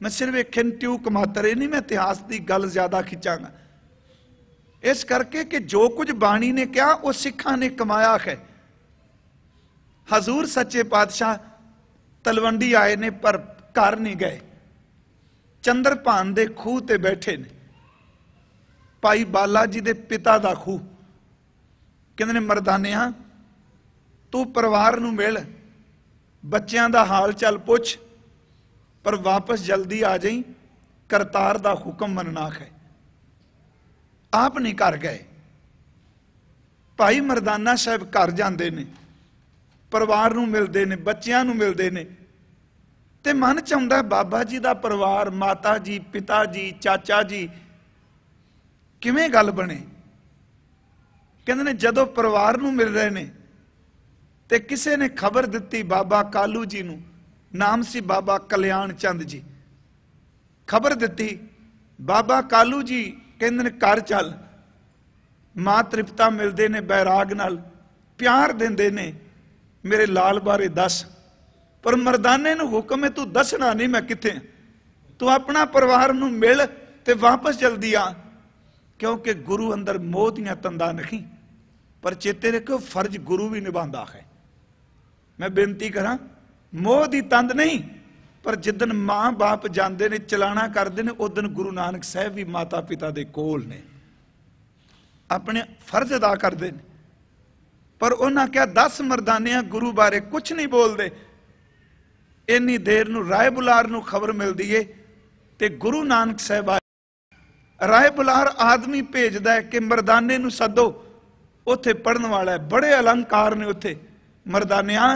मैं सिर्फ एक ट्यूक मात्र नहीं, मैं इतिहास की गल ज्यादा खिंचांगा इस करके कि जो कुछ बाणी ने कहा वो सिखा ने कमाया है। हजूर सच्चे पातशाह तलवंडी आए ने पर घर नहीं गए, चंद्रभान दे खूह ते बैठे ने। भाई बाला जी दे पिता दा खूह, कहंदे ने मरदानिया तू परिवार नूं मिल, बच्चों का हाल चाल पुछ, पर वापस जल्दी आ जाई, करतार दा हुक्म मनना है। आप नहीं घर गए। भाई मरदाना साहब घर जाते ने, परिवार नूं मिलते ने, बच्चों नूं मिलते ने, ते मन च आउंदा बाबा जी दा परिवार, माता जी, पिता जी, चाचा जी किवें गल बने। कहंदे ने जदों परिवार नूं मिल रहे ने ते किसे ने खबर दिती बाबा कालू जी नूं, नाम सी बाबा कल्याण चंद जी, खबर दिती बाबा कालू जी कहंदे ने घर चल। मां तृप्ता मिलते ने बैराग नाल, प्यार देंदे ने, मेरे लाल बारे दस। पर मरदाने नूं हुक्म है तू दसना नहीं मैं किथे, तू अपना परिवार नूं मिल ते वापस जल्दी आ, क्योंकि गुरु अंदर मोह दियां तंदां नहीं। पर चेते रखो फर्ज गुरु भी निभांदा है। मैं बेनती करा, मोह दी तंद नहीं, पर जिदन मां बाप जाते ने चलाना करते हैं, उदन गुरु नानक साहब भी माता पिता दे कोल ने, अपने फर्ज अदा करते हैं। पर उन्हें क्या 10 मरदानियां गुरु बारे कुछ नहीं बोलते। इन्नी देर नूं राय बुलार नूं खबर मिलती है ते गुरु नानक साहब आए। राय बुलार आदमी भेजदा है कि मरदाने नूं सदो, उथे पढ़न वाला है, बड़े अलंकार ने उथे। मरदानिया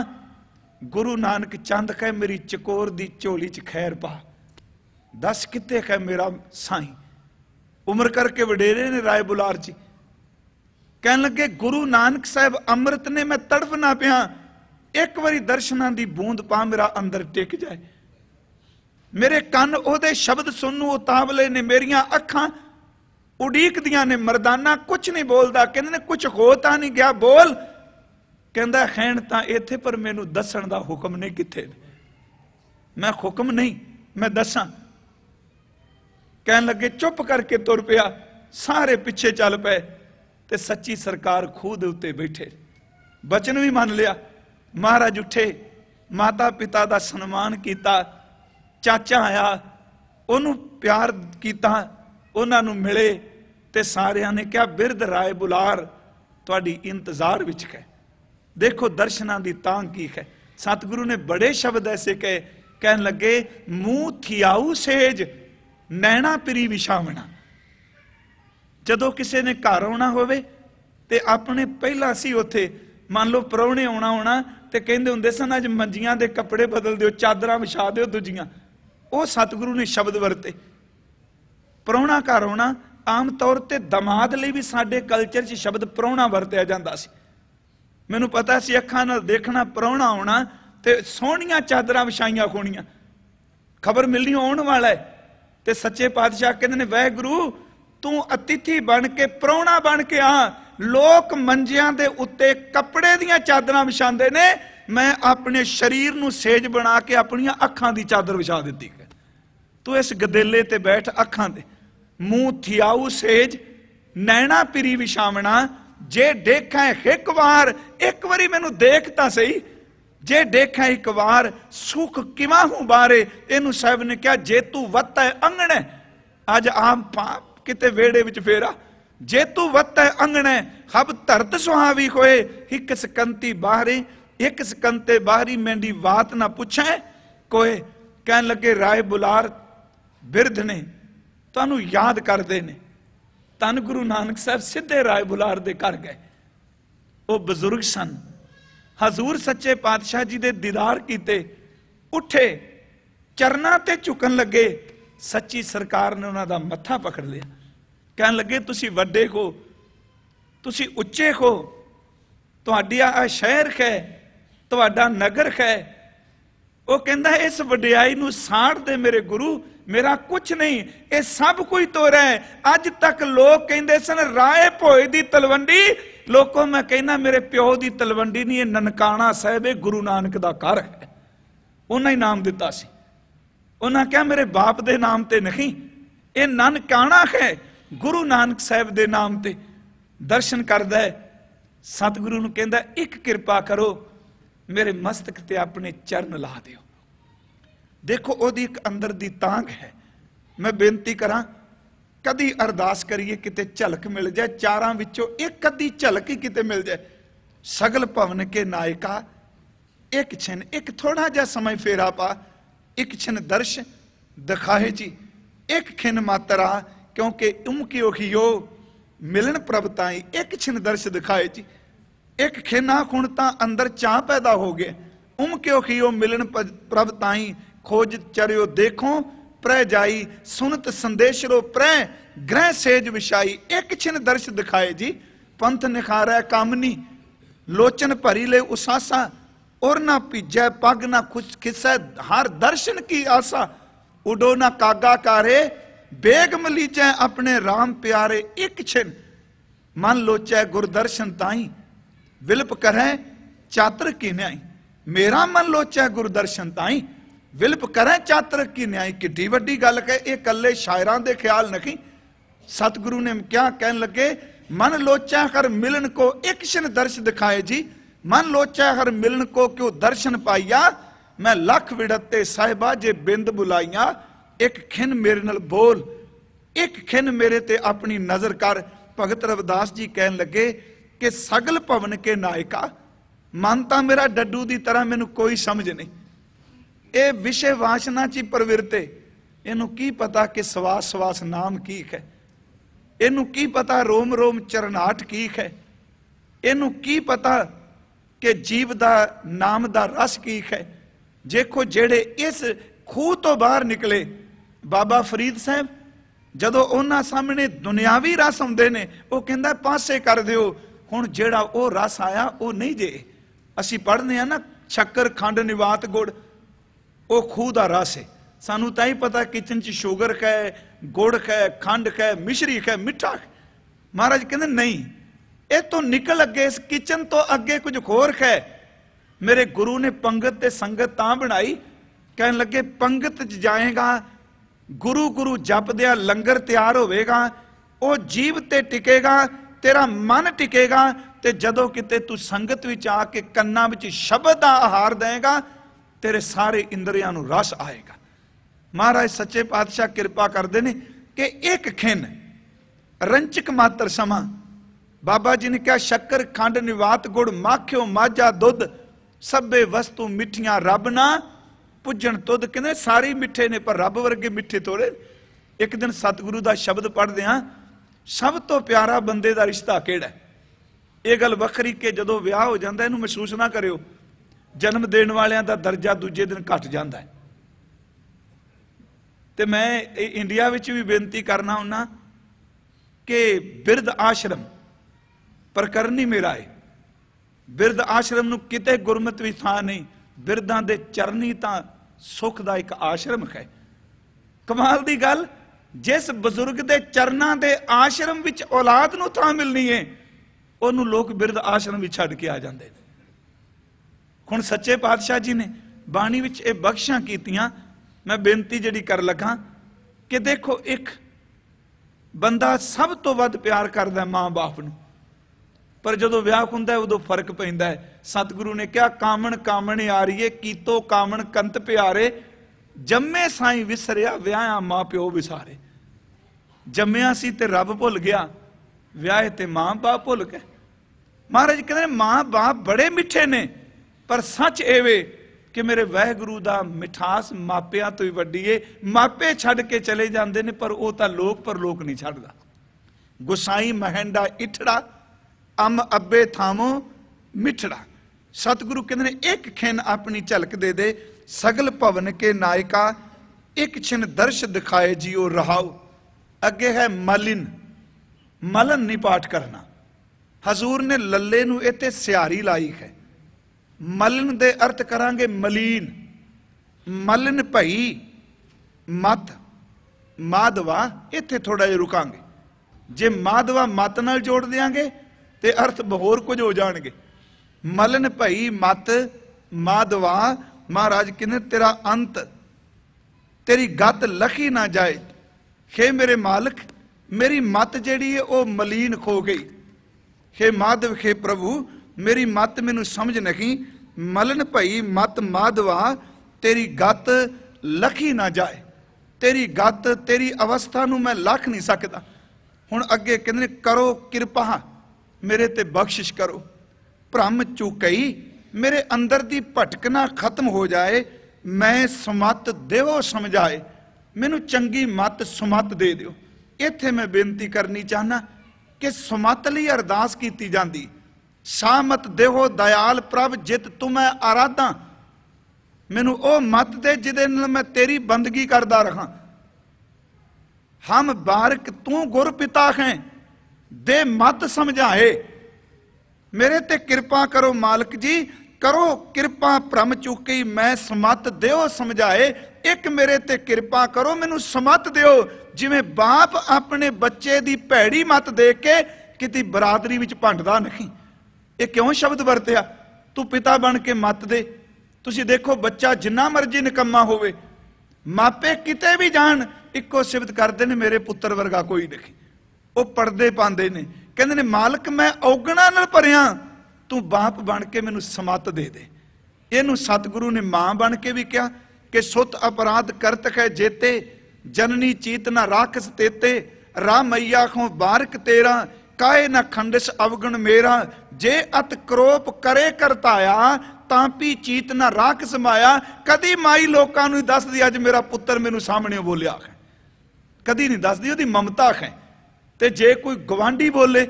गुरु नानक चंद कह मेरी चकोर दी झोली च खैर पा, दस किते कह मेरा साईं। उम्र करके वडेरे ने राय बुलार जी, कहन लगे गुरु नानक साहब अमृत ने मैं तड़फना पिया, एक बारी दर्शनां दी बूंद पा, मेरा अंदर टिक जाए। मेरे कन ओदे शब्द सुनू उतावले ने, मेरिया अखां उड़ीक दियां ने। मरदाना कुछ नहीं बोलता, कहंदे ने कुछ हो तां नहीं गया, बोल। कहंदा खैण तां इत्थे पर मैनू दसण दा हुक्म नहीं किथे। मैं हुक्म नहीं, मैं दसां। कहन लगे चुप करके तुर पिया, सारे पिछे चल पे ते सच्ची सरकार खूह दे उत्ते बैठे। बचन भी मान लिया। महाराज उठे, माता पिता दा सन्मान किया, चाचा आया ओनू प्यार किया, उन्होंने मिले ते सारियां ने क्या बिरध राय बुलार तुहाडी इंतजार विच है। देखो दर्शनां दी तांग की है। सतगुरु ने बड़े शब्द ऐसे कहे, कहन लगे मूह थियाऊ सेज नैना पिरी विछावना। जदों किसी ने घर आना होवे ते अपने पहला सी उथे मान लो परौणे आना होना ते कहंदे हुंदे सन अज मंजियां दे कपड़े बदल दिओ, चादरां विछा दिओ दूजियां। वो सतगुरु ने शब्द वरते। परौणा घर आना आम तौर ते दमाद लई भी साडे कल्चर च शब्द परौणा वरतिया जांदा सी। मैनूं पता सी अखां नाल देखना परौणा आउणा ते सोहणियां चादरां विछाईयां होणियां, खबर मिलनी आउण वाला है। ते सच्चे पातशाह कहंदे ने वाहिगुरू तू अतिथि बन के परौणा बन के आ। लोक मंजियां दे उत्ते कपड़े दियां चादरां विछांदे ने, मैं अपने शरीर नूं सेज बना के अपनियां अखां दी चादर विछा दित्ती है। तू इस गदेले ते बैठ अखां दे। मूंह थियाऊ सेज नैना पिरी विछावना, जे देखा एक बार, एक बारी मैनू देख तां सही, जे देखा एक बार सुख किवाहू बारे। इनू साहब ने कहा जे तू वत्ता है अंगणे, अज आम किते वेड़े विच फेरा, जे तू वत्ता है अंगणे हब धरत सुहावी होए, एक सकंती बाहरे एक सकंते बाहरी मेंढी बात ना पूछे कोई। कहन लगे राय बुलार बिरध ने तुहानू याद करते ने। धन गुरु नानक साहब सीधे राय बुलार दे घर गए। वो बजुर्ग सन, हजूर सच्चे पातशाह जी दे दीदार कीते, उठे चरना ते झुकन लगे। सच्ची सरकार ने उन्हां दा मत्था पकड़ लिया। कहन लगे तुसी वड्डे हो, तुसी उच्चे हो, तुहाडी आ शहर है, तुहाडा नगर है। वो कहंदा इस वडियाई नूं साड़ दे मेरे गुरु, मेरा कुछ नहीं, ये सब कुछ तोरा है। अज तक लोग कहंदे सन राय भोए दी तलवंडी, लोगों मैं कहना मेरे प्यो दी तलवंडी नहीं, ननकाना साहब है गुरु नानक दा घर है। उन्हें ही नाम दिता सी। उन्हें क्या मेरे बाप दे नाम ते नहीं, ये ननकाना है गुरु नानक साहब दे नाम ते। दर्शन करदा है, सतगुरु नूं कहंदा एक कृपा करो, मेरे मस्तक ते अपने चरण ला दिओ। देखो ओदी एक अंदर दी तांग है। मैं बेनती करा कदी अरदास करिए किते झलक मिल जाए, चारां विचों एक अद्धी झलक ही किते मिल जाए। सगल भवन के नायका एक छिन, एक थोड़ा जा समय फेरा पा, एक छिन दर्श दिखाए जी, एक खिन मात्रा, क्योंकि उमकी ओखियो मिलन प्रभ ताई, एक छिन दर्श दिखाए जी। एक खिन आख हुण तां अंदर चाह पैदा हो गया, उमके ओखियो मिलन प्रभ ताई, खोज चरियो देखो प्रै जाई, सुनत संदेशरो प्रै ग्रह सेज विछाई। एक छिन दर्श दिखाए जी, पंथ निखारै कामनी, लोचन भरी ले उसासा, और ना पीजै पग ना खुश खिसै, हर दर्शन की आशा। उडो ना कागा कारे बेग मलीजै, अपने राम प्यारे एक छिन, मन लोचै गुरदर्शन ताई, विलप करै चातर की न्याय। मेरा मन लोचै गुरदर्शन ताई, विलप करै चातर की न्याय। किड्डी वड्डी गल कहे, ये कल्ले शायरां दे ख्याल नहीं, सतगुरु ने क्या कहन लगे, मन लोचा हर मिलन को एक छिन दर्श दिखाए जी। मन लोचा हर मिलन को क्यों दर्शन पाइया, मैं लख विड़ते साहिबा जे बिंद बुलाइया। एक खिन मेरे नाल बोल, एक खिन मेरे ते अपनी नजर कर। भगत रविदास जी कहन लगे कि सगल भवन के नायका, मन तां मेरा डड्डू की तरह, मैनू कोई समझ नहीं। ये विषय वासना ची प्रवृत्ते, इनू की पता कि सवास सवास नाम की है, इनू की पता रोम रोम चरनाट की है, इनू की पता कि जीव दा नाम दा रस की है। देखो जेड़े इस खूह तो बाहर निकले, बाबा फरीद साहब जदों उन्हां सामने दुनियावी रस आउंदे ने, वो कहंदा पासे कर दिओ, हुण जेड़ा वो रस आया वो नहीं जे। असीं पढ़ने हैं ना, शक्कर खंड निवात गुड़, वो खूह दा रस है। सानू तां ही पता किचन च शुगर कै, गुड़ कै, खंड कै, मिश्री कै, मिठा। महाराज कहते नहीं, ये तो निकल अगे, इस किचन तो अगे कुछ होर कै। मेरे गुरु ने पंगत ते संगत तां बनाई, कहन लगे पंगत च जाएगा, गुरु गुरु जपदिया लंगर तैयार होवेगा, वो जीव ते टिकेगा, तेरा मन टिकेगा। ते जदों किते तू संगत विच आके कन्ना विच शब्द दा आहार देगा, तेरे सारे इंद्रियां नूं रस आएगा। महाराज सच्चे पातशाह कृपा करते हैं कि एक खिन रंचक मात्र समा, बाबा जी ने कहा शक्कर खंड निवात गुड़, माखियो माझा दुध, सभे वस्तु मिठियां रब ना पुजन तुद। कहते सारे मिठे ने पर रब वर्गे मिठे थोड़े। एक दिन सतगुरु का शब्द पढ़दे हां, सब तो प्यारा बंदे का रिश्ता केड़ा है। ये गल वखरी के जदों विआह हो जाता इनू महसूस ना करियो, जन्म देने वालियां दा दर्जा दूजे दिन घट जाता है। तो मैं इंडिया विच भी बेनती करना हुन्ना कि बिरध आश्रम प्रकरण ही मेरा है। बिरध आश्रम नूं किते गुरमत भी थां नहीं, बिरधां दे चरनी तां सुख दा एक आश्रम है। कमाल दी गल, जिस बजुर्ग दे चरनां दे आश्रम विच औलाद नूं थां मिलनी है, उहनूं लोग बिरध आश्रम विच छड्ड के आ जांदे ने। हुण सच्चे पातशाह जी ने बाणी विच ये बख्शां कीतियां। मैं बेनती जिहड़ी कर लगा कि देखो, एक बंदा सब तो वध प्यार करदा मां बाप नूं, पर जदों विआह हुंदा है उदों फर्क पैंदा है। सतगुरु ने कहा कामण कामण आरीए, कीतो कामण कंत प्यारे, जम्मे साईं विसरिया विआया मां प्यो विसारे। जम्मिया सी ते रब भुल गया, विआहे ते मां बाप भुल गए। महाराज कहते मां बाप बड़े मिठे ने, पर सच एवे कि मेरे वाहिगुरू दा मिठास मापिया तो ही वड्डी है। मापे छड़ के चले जाते हैं, पर वो तां लोक पर लोक नहीं छड़दा। गुसाई महंडा इठड़ा, अम अब्बे थामो मिठड़ा। सतगुरु कहते हैं एक खिन अपनी झलक दे दे, सगल भवन के नायका, एक छिन दर्श दिखाए जियो रहाओ। अगे है मलिन, मलन नहीं पाठ करना। हजूर ने लल्ले नूं इत्थे सियारी लाई है। मलिन दे अर्थ करांगे मलीन। मलिन भई मत माधवा, इत्थे थोड़ा जिहा रुकांगे। जे माधवा मत नाल जोड़ देंगे तो अर्थ होर कुछ हो जाएंगे। मलिन भई मत माधवा, महाराज कहने तेरा अंत, तेरी गत लखी ना जाए। हे मेरे मालिक, मेरी मत जेड़ी है वह मलीन खो गई। हे माधव, हे प्रभु, मेरी मत मैनू समझ नहीं। मलन भई मत माधवा, तेरी गत लखी ना जाए। तेरी गत, तेरी अवस्था नू मैं लख नहीं सकता। हुण अगे कहंदे करो किरपा, मेरे ते बख्शिश करो। भ्रम चुकई, मेरे अंदर दी भटकना खत्म हो जाए। मैं सुमत देवो समझाए, मैनू चंगी मत सुमत दे दिओ। इत्थे मैं बेनती करनी चाहना कि सुमत लई अरदास कीती जांदी। सामत देहो दयाल प्रभ जित तुम्हें आराधा, मैनू ओ मत दे जिदे नाल मैं तेरी बंदगी करदा रहां। हम बारक तू गुर पिता है, दे मत समझाए, मेरे ते कृपा करो मालिक जी, करो कृपा भ्रम चुकी मैं सुमत दिओ समझाए। एक मेरे ते कृपा करो, मैनू सुमत दिओ। जिवें बाप अपने बच्चे दी भैड़ी मत दे के किसी बरादरी विच भंडदा नहीं। ये क्यों शब्द वरतिया? तू पिता बन के मत दे। तुसीं देखो बच्चा जिन्ना मर्जी निकम्मा होवे, मापे किते भी जान इक्को सिफत करते हैं, मेरे पुत्र वर्गा कोई नहीं। वो पढ़दे पांदे ने, कहंदे ने मालक मैं औगणा नाल भरिया, तू बाप बन के मैनू समत दे दे। इनू सतगुरु ने मां बन के भी कहा कि सुत अपराध करत है जेते, जननी चीत न राखस तेते, रा मैया खो बारक तेरा, काए न खंडस अवगण मेरा, जे अत क्रोप करे करताया, तांपी चीत न राख समाया। कदी माई लोकां नूं दसदी अज मेरा पुत्र मैनू सामने बोलिया है, कदी नहीं दसदी, ओहदी ममता है। ते जे कोई गवांढी बोले,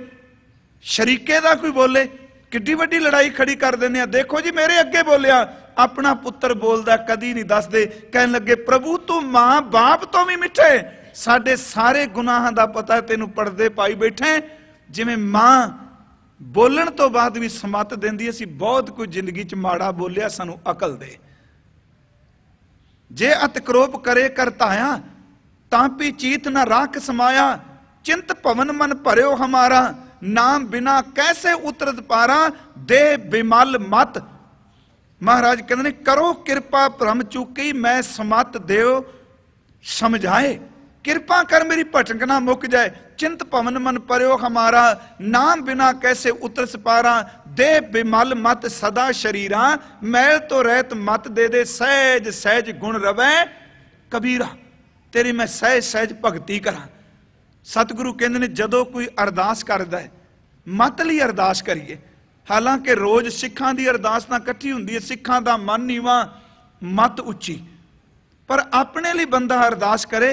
शरीके दा कोई बोले, किड्डी वड्डी लड़ाई खड़ी कर देने। देखो जी मेरे अगे बोलिया, अपना पुत्र बोलदा कदी नहीं दसदे। कहन लगे प्रभु तू मां बाप तो भी मिठे, साडे सारे गुनाहां दा पता तेनू पड़दे पाई बैठे। जिवें मां बोलण तो बाद भी समत देंदी, असीं बहुत कोई जिंदगी च माड़ा बोलिया, सानू अकल दे। जे अत क्रोप करे करताया, तांपी चीत न राख समाया, चिंत पवन मन भरियो हमारा, नाम बिना कैसे उतरत पारा, दे बिमल मत। महाराज कहते ने करो कृपा भ्रम चुकी मैं समत देओ समझाए। कृपा कर मेरी भटकना मुक जाए, चिंत पवन मन पर्यो हमारा, नाम बिना कैसे उतर पारा, दे बिमल मत सदा शरीरा, मैल तो रहत मत दे दे, सहज सहज गुण रवै कबीरा। तेरी मैं सहज सहज भगती करा। सतगुरु कहते ने जदों कोई अरदास करदा है, मत लई अरदास करिए। हालांकि रोज सिखां दी अरदास तां इकट्ठी हुंदी है, सिखां दा मन नीवा मत उच्ची, पर अपने लिए बंदा अरदास करे,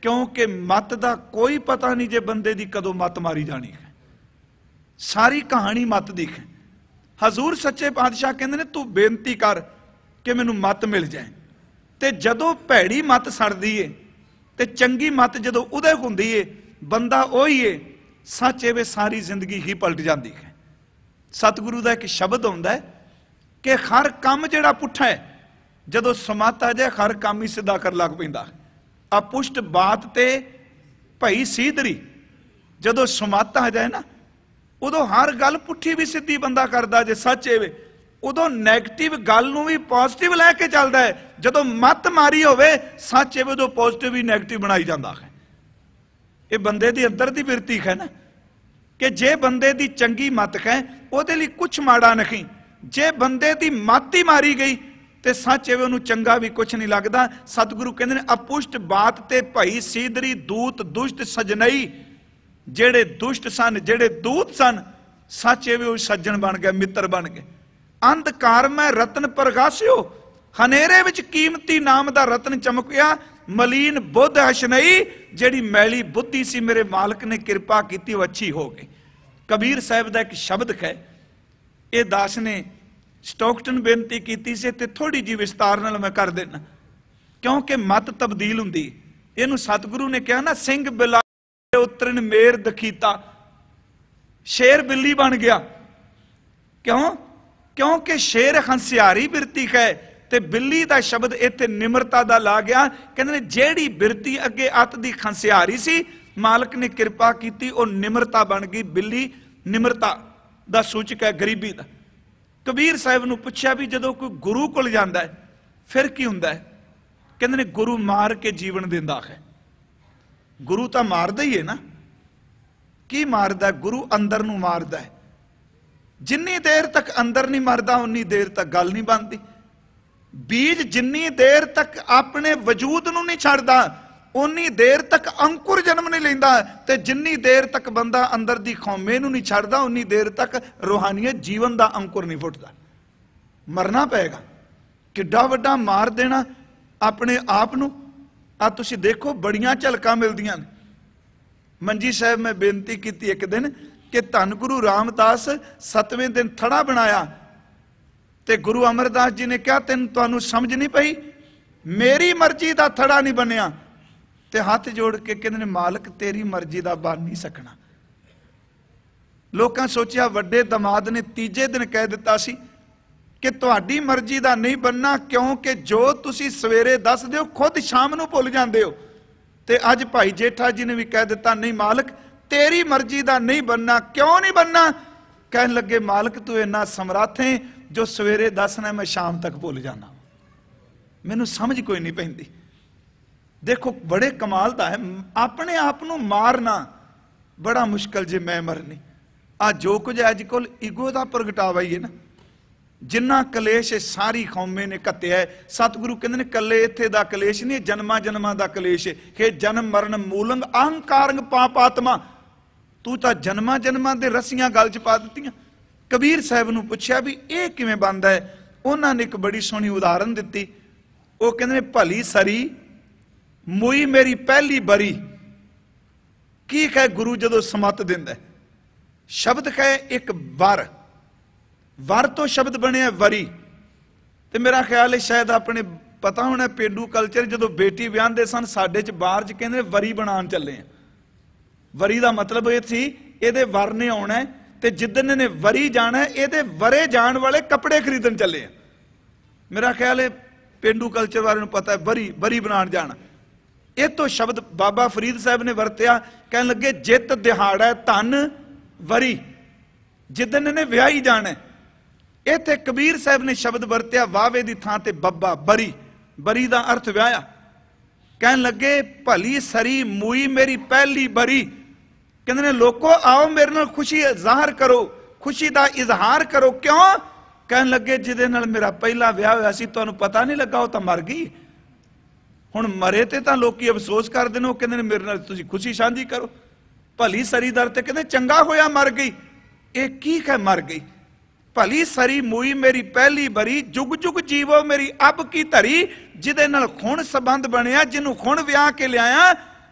क्योंकि मत दा कोई पता नहीं जे बंदे दी कदों मत मारी जानी है। सारी कहानी मत दी है। हजूर सच्चे पातशाह कहंदे ने तू बेनती कर कि मैनू मत मिल जाए। ते जदों भैड़ी मत सड़दी है ते चंगी मत जदों उदय हुंदी है, बंदा ओही है, सच एवे सारी जिंदगी ही पलट जाती है। सतगुरु का एक शब्द आउंदा है कि हर काम जिहड़ा पुट्ठा है, जदों समत आ जाए हर काम ही सीधा कर लग पैंदा है। अपुष्ट बात ते भई सीधरी, जदों समत आ जाए ना, उदों हर गल पुट्ठी भी सीधी बंदा करदा जे सच एवे। उदों नैगेटिव गल नूं भी पॉजिटिव लैके चलदा है। जदों मत मारी होवे सच एवे, उदों पॉजिटिव भी नैगेटिव बनाई जांदा है। ये बंदे दी अंदर दी बिरती है ना, कि जे बंदे दी चंगी मत है उहदे लई कुछ माड़ा नहीं, जे बंदे दी मत ही मारी गई ते सच एवे उहनूं चंगा भी कुछ नहीं लगदा। सतगुरु कहंदे ने अपुष्ट बात ते भई सीधरी, दूत दुष्ट सजनई। जेड़े दुष्ट सन, जेड़े दूत सन, सच एवे वो सज्जन बन गए, मित्र बन गए। अंधकार में रतन प्रगासियो, हनेरे विच कीमती नाम दा रतन चमकिया, मलीन बुद्ध हशनई। जेड़ी मैली बुद्धि सी मेरे मालक ने कृपा की, वो अच्छी हो गई। कबीर साहब का एक शब्द है, ये दास ने स्टोकटन बेनती की से, ते थोड़ी जी विस्तार नाल मैं कर देना, क्योंकि मत तब्दील हुंदी। इहनूं सतगुरु ने कहा ना, सिंह बिला उतरन मेर दखीता, शेर बिल्ली बन गया। क्यों? क्योंकि शेर हंसियारी बिरती है, ते बिल्ली दा शब्द इत्थे निमरता दा ला गया। कहंदे ने जेड़ी बिरती अगे अत दी खंसियारी सी, मालक ने कृपा की, वो निमरता बन गई। बिल्ली निमरता दा सूचक है, गरीबी दा। कबीर साहब नूं पुछया भी जदों कोई गुरु कोल जांदा है फिर की हुंदा है? कहंदे ने गुरु मार के जीवन दिंदा है। गुरु तां मारदा ही है ना, की मारदा? गुरु अंदर नूं मारदा है। जिन्नी देर तक अंदर नहीं मरदा उन्नी देर तक गल नहीं बनती। बीज जिन्नी देर तक अपने वजूद नूं नहीं छड्डदा उन्नी देर तक अंकुर जन्म नहीं लैंदा, ते जिन्नी देर तक बंदा अंदर दी खौमे नूं नहीं छड्डदा उन्नी देर तक रूहानियत जीवन दा अंकुर नहीं फुटदा। मरना पेगा, किड्डा वड्डा मार देना अपने आप नूं। आ तुसीं देखो बड़ियां झलकां मिलदियां ने। मंजी साहब मैं बेनती की एक दिन कि धन गुरु रामदास 7वें दिन थड़ा बनाया ते गुरु अमरदास जी ने कहा तेन तुहानूं समझ नहीं पई, मेरी मर्जी का थड़ा नहीं बनया। ते हाथ जोड़ के कहते ने मालक तेरी मर्जी का बन नहीं सकना। लोकां सोचिया वड्डे दमाद ने तीजे दिन कह दिता सी कि तुहाडी मर्जी का नहीं बनना, क्योंकि जो तुसी सवेरे दस दिओ खुद शाम नूं भुल जांदे हो। ते अज भाई जेठा जी ने भी कह दिता नहीं मालक तेरी मर्जी का नहीं बनना। क्यों नहीं बनना? कहन लगे मालक तू इन्ना समर्थ है जो सवेरे दसना मैं शाम तक भुल जाना, मैनू समझ कोई नहीं पैंदी। देखो बड़े कमाल का है, अपने आप नूं मारना बड़ा मुश्किल जे मैं मरनी। आ जो कुछ अजकल ईगो का प्रगटावा ही है ना, जिन्ना कलेश सारी कौमे ने घत्या है। सतगुरु कहते हैं कले इत्थे दा कलेश नहीं, जन्मा जन्मा दा कलेश है कि जन्म मरण मूलंग अहंकारंग पापात्मा। तू तो जन्मा जन्मा दे रस्सियां गल च पा दित्तियां। कबीर साहब नूं पुछया भी ये किवें बनदा है? उन्होंने एक बड़ी सोहनी उदाहरण दित्ती। वो कहंदे ने भली सरी मुई मेरी पहली बरी। की कहे गुरु जदों समत दिंदा है, शब्द कहे एक वर, वर तो शब्द बने वरी। तो मेरा ख्याल है शायद अपने पता होना पेंडू कल्चर जो बेटी ब्याहते सन साडे च बाहर च कहते वरी बनान चले हैं। वरी का मतलब ये थी ये वर ने आना है ते जिदन ने वरी जाना है ये वरे जान वाले कपड़े खरीदन चले हैं। मेरा ख्याल है पेंडू कल्चर वाले पता है वरी वरी बनान जाना। ये तो शब्द बाबा फरीद साहब ने वरत्या, कह लगे जित दिहाड़ा धन वरी, जिदन ने व्याही जाना है। इत्थे कबीर साहब ने शब्द वरत्या वावे दी थां ते बब्बा बरी, बरी दा अर्थ व्याया। कहन लगे भली सरी मुई मेरी पहली बरी। कहंदे ने लोको आओ मेरे नाल खुशी जाहिर करो, खुशी दा इजहार करो। क्यों? कहन लगे जिदे नाल मेरा पहला विआह होया सी तुहानूं पता नहीं लगा, वो तां मर गई। हुण मरे ते तां लोकी अफसोस करदे ने, वो कहंदे ने मेरे नाल तुसीं खुशी साझी करो। भली सरी दर ते कहंदे चंगा होया मर गई। ये की कह मर गई? भली सरी मुई मेरी पहली बरी, जुग जुग जीवो मेरी अब की धरी। जिदे नाल खुण संबंध बनया, जिन्हों खुण व्याह के लियाया,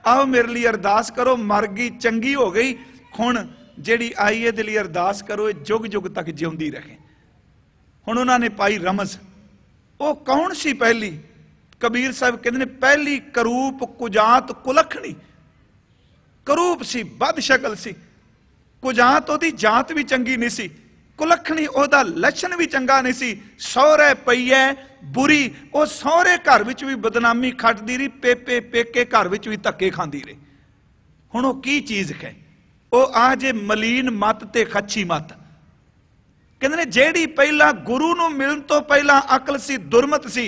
आओ मेरे लिए अरदास करो, मर गई चंगी हो गई। खुण जिहड़ी आई है दे लिए अरदास करो, जुग जुग तक जिउंदी रहे। हुण उन्होंने पाई रमज, वो कौन सी पहली? कबीर साहब कहते हैं पहली करूप कुजात कुलखणी। करूप सी, बद शक्ल सी। कुजात ओदी जात भी चंगी नहीं सी, कुलखणी ओदा लक्षण भी चंगा नहीं सी। सौरे पई है बुरी, वो सौरे घर विच भी बदनामी खटदी रही, पेपे पेके घर विच भी धक्के खांदी रही। हुण वो की चीज है? वो आ जे मलीन मत ते खच्छी मत। कहंदे ने जेड़ी पहला गुरु नूं मिलण तो पहला अकल सी, दुरमत सी।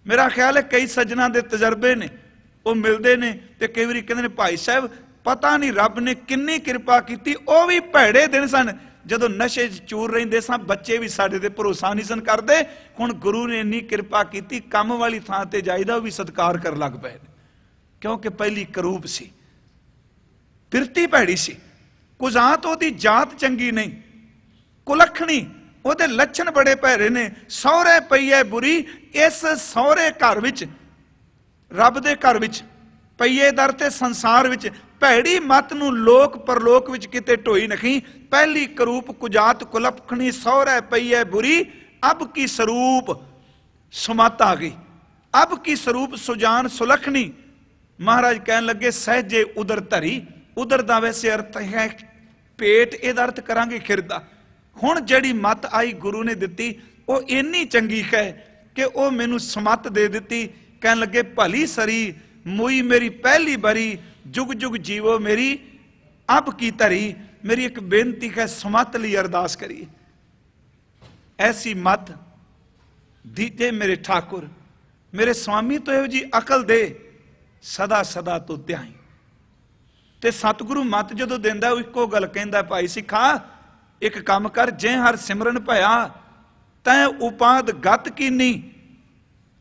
मेरा ख्याल है कई सज्जना दे तजर्बे ने, वो मिलते ने ते कई बारी कहंदे ने भाई साहब पता नहीं रब ने किन्नी कृपा की। वो भी भैड़े दिन सन जदों नशे चूर रहिंदे सां, बच्चे भी साडे ते भरोसा नहीं सन करदे। हुण गुरु ने इन्नी कृपा की, कम वाली थां ते जाईदा भी सत्कार कर लग पए, क्योंकि पहली करूप सी, फिरती भैड़ी सी। कुजात ओदी जात चंगी नहीं, कुलखणी ओदे लक्षण बड़े भैरे ने। सौरे पई है बुरी, इस सौरे घर विच, रब दे घर विच, पईए दर ते संसार विच भैड़ी मत नूं लोक परलोक विच किते ढोई नखी। पहली करूप कुजात कुलखणी, सौरे पई है बुरी, अब की स्वरूप सुमत आ गई। अब की स्वरूप सुजान सुलखणी। महाराज कहन लगे सहजे उदर धरी। उदर दा वैसे अर्थ है पेट, इहदा अर्थ करांगे खिरदा। हुण जिहड़ी मत आई गुरु ने दिती, वो इन्नी चंगी है कि वो मैनू समत दे दिती। कहन लगे भली सरी मुई मेरी पहली बरी, जुग जुग जीवो मेरी अब की धरी। मेरी एक बेनती है, समत लई अरदास करिए। ऐसी मत दीजे मेरे ठाकुर, मेरे स्वामी तो इहो जी अकल दे, सदा सदा तो ध्याई। ते सतगुरु मत जदों दिंदा इक्को गल कहंदा, भाई सिखा एक काम कर, जे हर सिमरन भया तैं उपाद गत कीनी।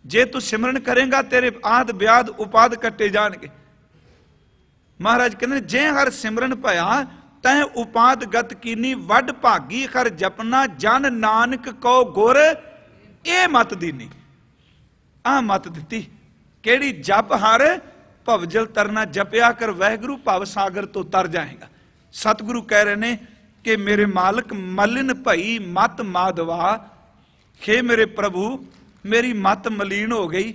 जे तू सिमरन करेगा तेरे आद ब्याद उपाद कट्टे जाणगे। महाराज कहते जे हर सिमरन भया तैं उपाद गत कीनी, वड भागी कर जपना, जन नानक को गुर ਇਹ ਮਤ ਦੀ ਨਹੀਂ, ਆਹ ਮਤ ਦਿੱਤੀ ਕਿਹੜੀ? ਜਪ ਹਰ ਭਵਜਲ ਤਰਨਾ, ਜਪਿਆ ਕਰ ਵਾਹਿਗੁਰੂ ਭਵ ਸਾਗਰ ਤੋਂ ਤਰ ਜਾਏਗਾ। ਸਤਿਗੁਰੂ ਕਹਿ ਰਹੇ ਨੇ ਕਿ ਮੇਰੇ ਮਾਲਕ ਮਲਿਨ ਭਈ ਮਤ ਮਾਧਵਾ, ਖੇ ਮੇਰੇ ਪ੍ਰਭੂ ਮੇਰੀ ਮਤ ਮਲੀਨ ਹੋ ਗਈ,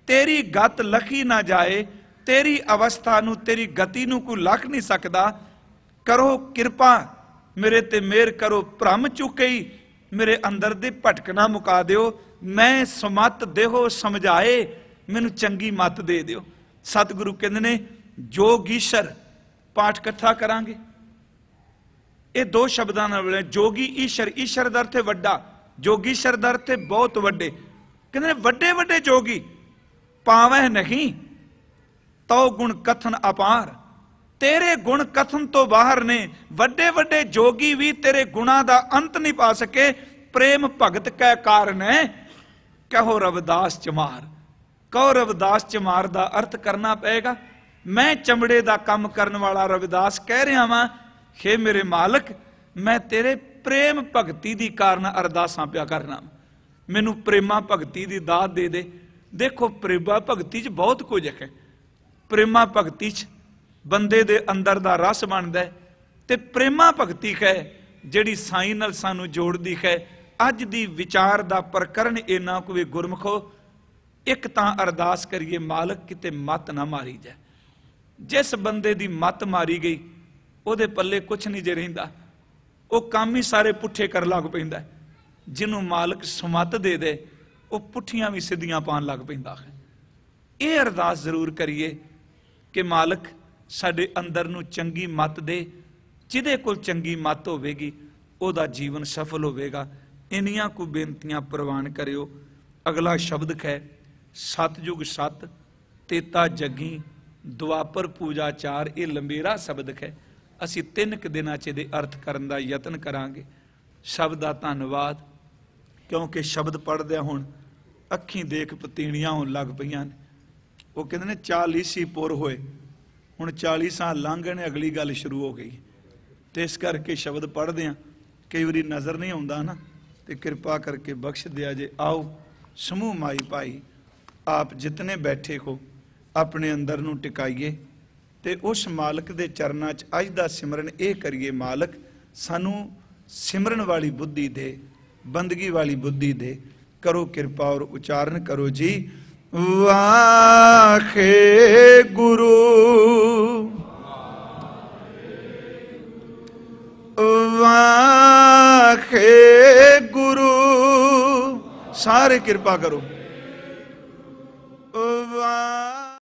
ਤੇਰੀ ਗਤ ਲਖੀ ਨਾ ਜਾਏ, ਤੇਰੀ ਅਵਸਥਾ ਨੂੰ ਤੇਰੀ ਗਤੀ ਨੂੰ ਕੋਈ ਲਖ ਨਹੀਂ ਸਕਦਾ। ਕਰੋ ਕਿਰਪਾ ਮੇਰੇ ਤੇ ਮਿਹਰ ਕਰੋ, ਭ੍ਰਮ ਚੁੱਕਈ ਮੇਰੇ ਅੰਦਰ ਦੇ ਭਟਕਣਾ ਮੁਕਾ ਦਿਓ, ਮੈਂ ਸਮਤ ਦੇਹੋ ਸਮਝਾਏ, ਮੈਨੂੰ ਚੰਗੀ ਮਤ ਦੇ ਦਿਓ। ਸਤਿਗੁਰੂ ਕਹਿੰਦੇ ਨੇ ਜੋਗੀਸ਼ਰ, ਪਾਠ ਇਕੱਠਾ ਕਰਾਂਗੇ। ਇਹ ਦੋ ਸ਼ਬਦਾਂ ਨਾਲ ਬੋਲੇ, ਜੋਗੀ ਈਸ਼ਰ, ਈਸ਼ਰ ਦਾ ਅਰਥ ਹੈ ਵੱਡਾ, ਜੋਗੀਸ਼ਰ ਦਾ ਅਰਥ ਹੈ ਬਹੁਤ ਵੱਡੇ। ਕਹਿੰਦੇ ਨੇ ਵੱਡੇ ਵੱਡੇ ਜੋਗੀ ਪਾਵਹਿ ਨਹੀਂ ਤਉ ਗੁਣ ਕਥਨ ਅਪਾਰ, ਤੇਰੇ ਗੁਣ ਕਥਨ ਤੋਂ ਬਾਹਰ ਨੇ। ਵੱਡੇ ਵੱਡੇ ਜੋਗੀ ਵੀ ਤੇਰੇ ਗੁਣਾ ਦਾ ਅੰਤ ਨਹੀਂ ਪਾ ਸਕੇ। ਪ੍ਰੇਮ ਭਗਤ ਕੈ ਕਾਰਨ ਹੈ ਕਹੋ ਰਵਿਦਾਸ ਚਮਾਰ। ਕਹੋ ਰਵਿਦਾਸ ਚਮਾਰ ਦਾ ਅਰਥ ਕਰਨਾ ਪਏਗਾ। ਮੈਂ ਚਮੜੇ ਦਾ ਕੰਮ ਕਰਨ ਵਾਲਾ ਰਵਿਦਾਸ ਕਹਿ ਰਿਹਾ ਵਾਂ, ਹੇ ਮੇਰੇ ਮਾਲਕ ਮੈਂ ਤੇਰੇ ਪ੍ਰੇਮ ਭਗਤੀ ਦੀ ਕਾਰਨ ਅਰਦਾਸਾਂ ਪਿਆ ਕਰਨਾ, ਮੈਨੂੰ ਪ੍ਰੇਮਾ ਭਗਤੀ ਦੀ ਦਾਤ ਦੇ ਦੇ। ਦੇਖੋ ਪ੍ਰੇਮਾ ਭਗਤੀ 'ਚ ਬਹੁਤ ਕੁਝ ਹੈ। ਪ੍ਰੇਮਾ ਭਗਤੀ 'ਚ ਬੰਦੇ ਦੇ ਅੰਦਰ ਦਾ ਰਸ ਬਣਦਾ ਹੈ, ਤੇ ਪ੍ਰੇਮਾ ਭਗਤੀ ਹੈ ਜਿਹੜੀ ਸਾਈਂ ਨਾਲ ਸਾਨੂੰ ਜੋੜਦੀ ਹੈ। ਅੱਜ ਦੀ ਵਿਚਾਰ ਦਾ ਪ੍ਰਕਰਨ ਇਹਨਾਂ ਕੋਈ ਗੁਰਮਖੋ, ਇੱਕ ਤਾਂ ਅਰਦਾਸ ਕਰੀਏ ਮਾਲਕ ਕਿਤੇ ਮੱਤ ਨਾ ਮਾਰੀ ਜਾਏ। ਜਿਸ ਬੰਦੇ ਦੀ ਮੱਤ ਮਾਰੀ ਗਈ ਉਹਦੇ ਪੱਲੇ ਕੁਛ ਨਹੀਂ ਜੇ ਰਹਿੰਦਾ, ਉਹ ਕੰਮ ਹੀ ਸਾਰੇ ਪੁੱਠੇ ਕਰ ਲੱਗ ਪੈਂਦਾ। ਜਿਹਨੂੰ ਮਾਲਕ ਸਮੱਤ ਦੇ ਦੇ ਉਹ ਪੁੱਠੀਆਂ ਵੀ ਸਿੱਧੀਆਂ ਪਾਉਣ ਲੱਗ ਪੈਂਦਾ ਹੈ। ਇਹ ਅਰਦਾਸ ਜ਼ਰੂਰ ਕਰੀਏ ਕਿ ਮਾਲਕ ਸਾਡੇ ਅੰਦਰ ਨੂੰ ਚੰਗੀ ਮੱਤ ਦੇ। ਜਿਹਦੇ ਕੋਲ ਚੰਗੀ ਮੱਤ ਹੋਵੇਗੀ ਉਹਦਾ ਜੀਵਨ ਸਫਲ ਹੋਵੇਗਾ। ਇੰਨੀਆਂ ਕੁ ਬੇਨਤੀਆਂ ਪ੍ਰਵਾਨ ਕਰਿਓ। ਅਗਲਾ ਸ਼ਬਦ ਹੈ ਸਤਜੁਗ ਸਤ ਤੇਤਾ ਜੱਗੀ ਦੁਆਪਰ ਪੂਜਾ ਚਾਰ। ਇਹ ਲੰਬੇਰਾ ਸ਼ਬਦ ਹੈ, ਅਸੀਂ 3 ਕੁ ਦਿਨਾਂ 'ਚ ਇਹਦੇ ਅਰਥ ਕਰਨ ਦਾ ਯਤਨ ਕਰਾਂਗੇ। ਸ਼ਬਦ ਦਾ ਧੰਨਵਾਦ, ਕਿਉਂਕਿ ਸ਼ਬਦ ਪੜ੍ਹਦਿਆਂ ਹੁਣ ਅੱਖੀਂ ਦੇਖ ਪਤੀਣੀਆਂ ਹੋਣ ਲੱਗ ਪਈਆਂ ਨੇ। ਉਹ ਕਹਿੰਦੇ ਨੇ 40 ਪੁਰ ਹੋਏ, ਹੁਣ 40 ਸਾਲ ਲੰਘ ਗਏ ਨੇ, ਅਗਲੀ ਗੱਲ ਸ਼ੁਰੂ ਹੋ ਗਈ। ਤੇ ਇਸ ਕਰਕੇ ਸ਼ਬਦ ਪੜ੍ਹਦੇ ਹਾਂ, ਕਈ ਵਾਰੀ ਨਜ਼ਰ ਨਹੀਂ ਆਉਂਦਾ ਨਾ, ਤੇ ਕਿਰਪਾ ਕਰਕੇ ਬਖਸ਼ ਦਿਆ ਜੇ। ਆਓ ਸਮੂਹ ਮਾਈ ਭਾਈ ਆਪ ਜਿਤਨੇ ਬੈਠੇ ਹੋ ਆਪਣੇ ਅੰਦਰ ਨੂੰ ਟਿਕਾਈਏ ਤੇ ਉਸ ਮਾਲਕ ਦੇ ਚਰਨਾਂ 'ਚ ਅੱਜ ਦਾ ਸਿਮਰਨ ਇਹ ਕਰੀਏ, ਮਾਲਕ ਸਾਨੂੰ ਸਿਮਰਨ ਵਾਲੀ ਬੁੱਧੀ ਦੇ, ਬੰਦਗੀ ਵਾਲੀ ਬੁੱਧੀ ਦੇ। ਕਰੋ ਕਿਰਪਾ ਔਰ ਉਚਾਰਨ ਕਰੋ ਜੀ। ਵਾਖੇ ਗੁਰੂ ਵਾਖੇ ਗੁਰੂ। ਸਾਰੇ ਕਿਰਪਾ ਕਰੋ।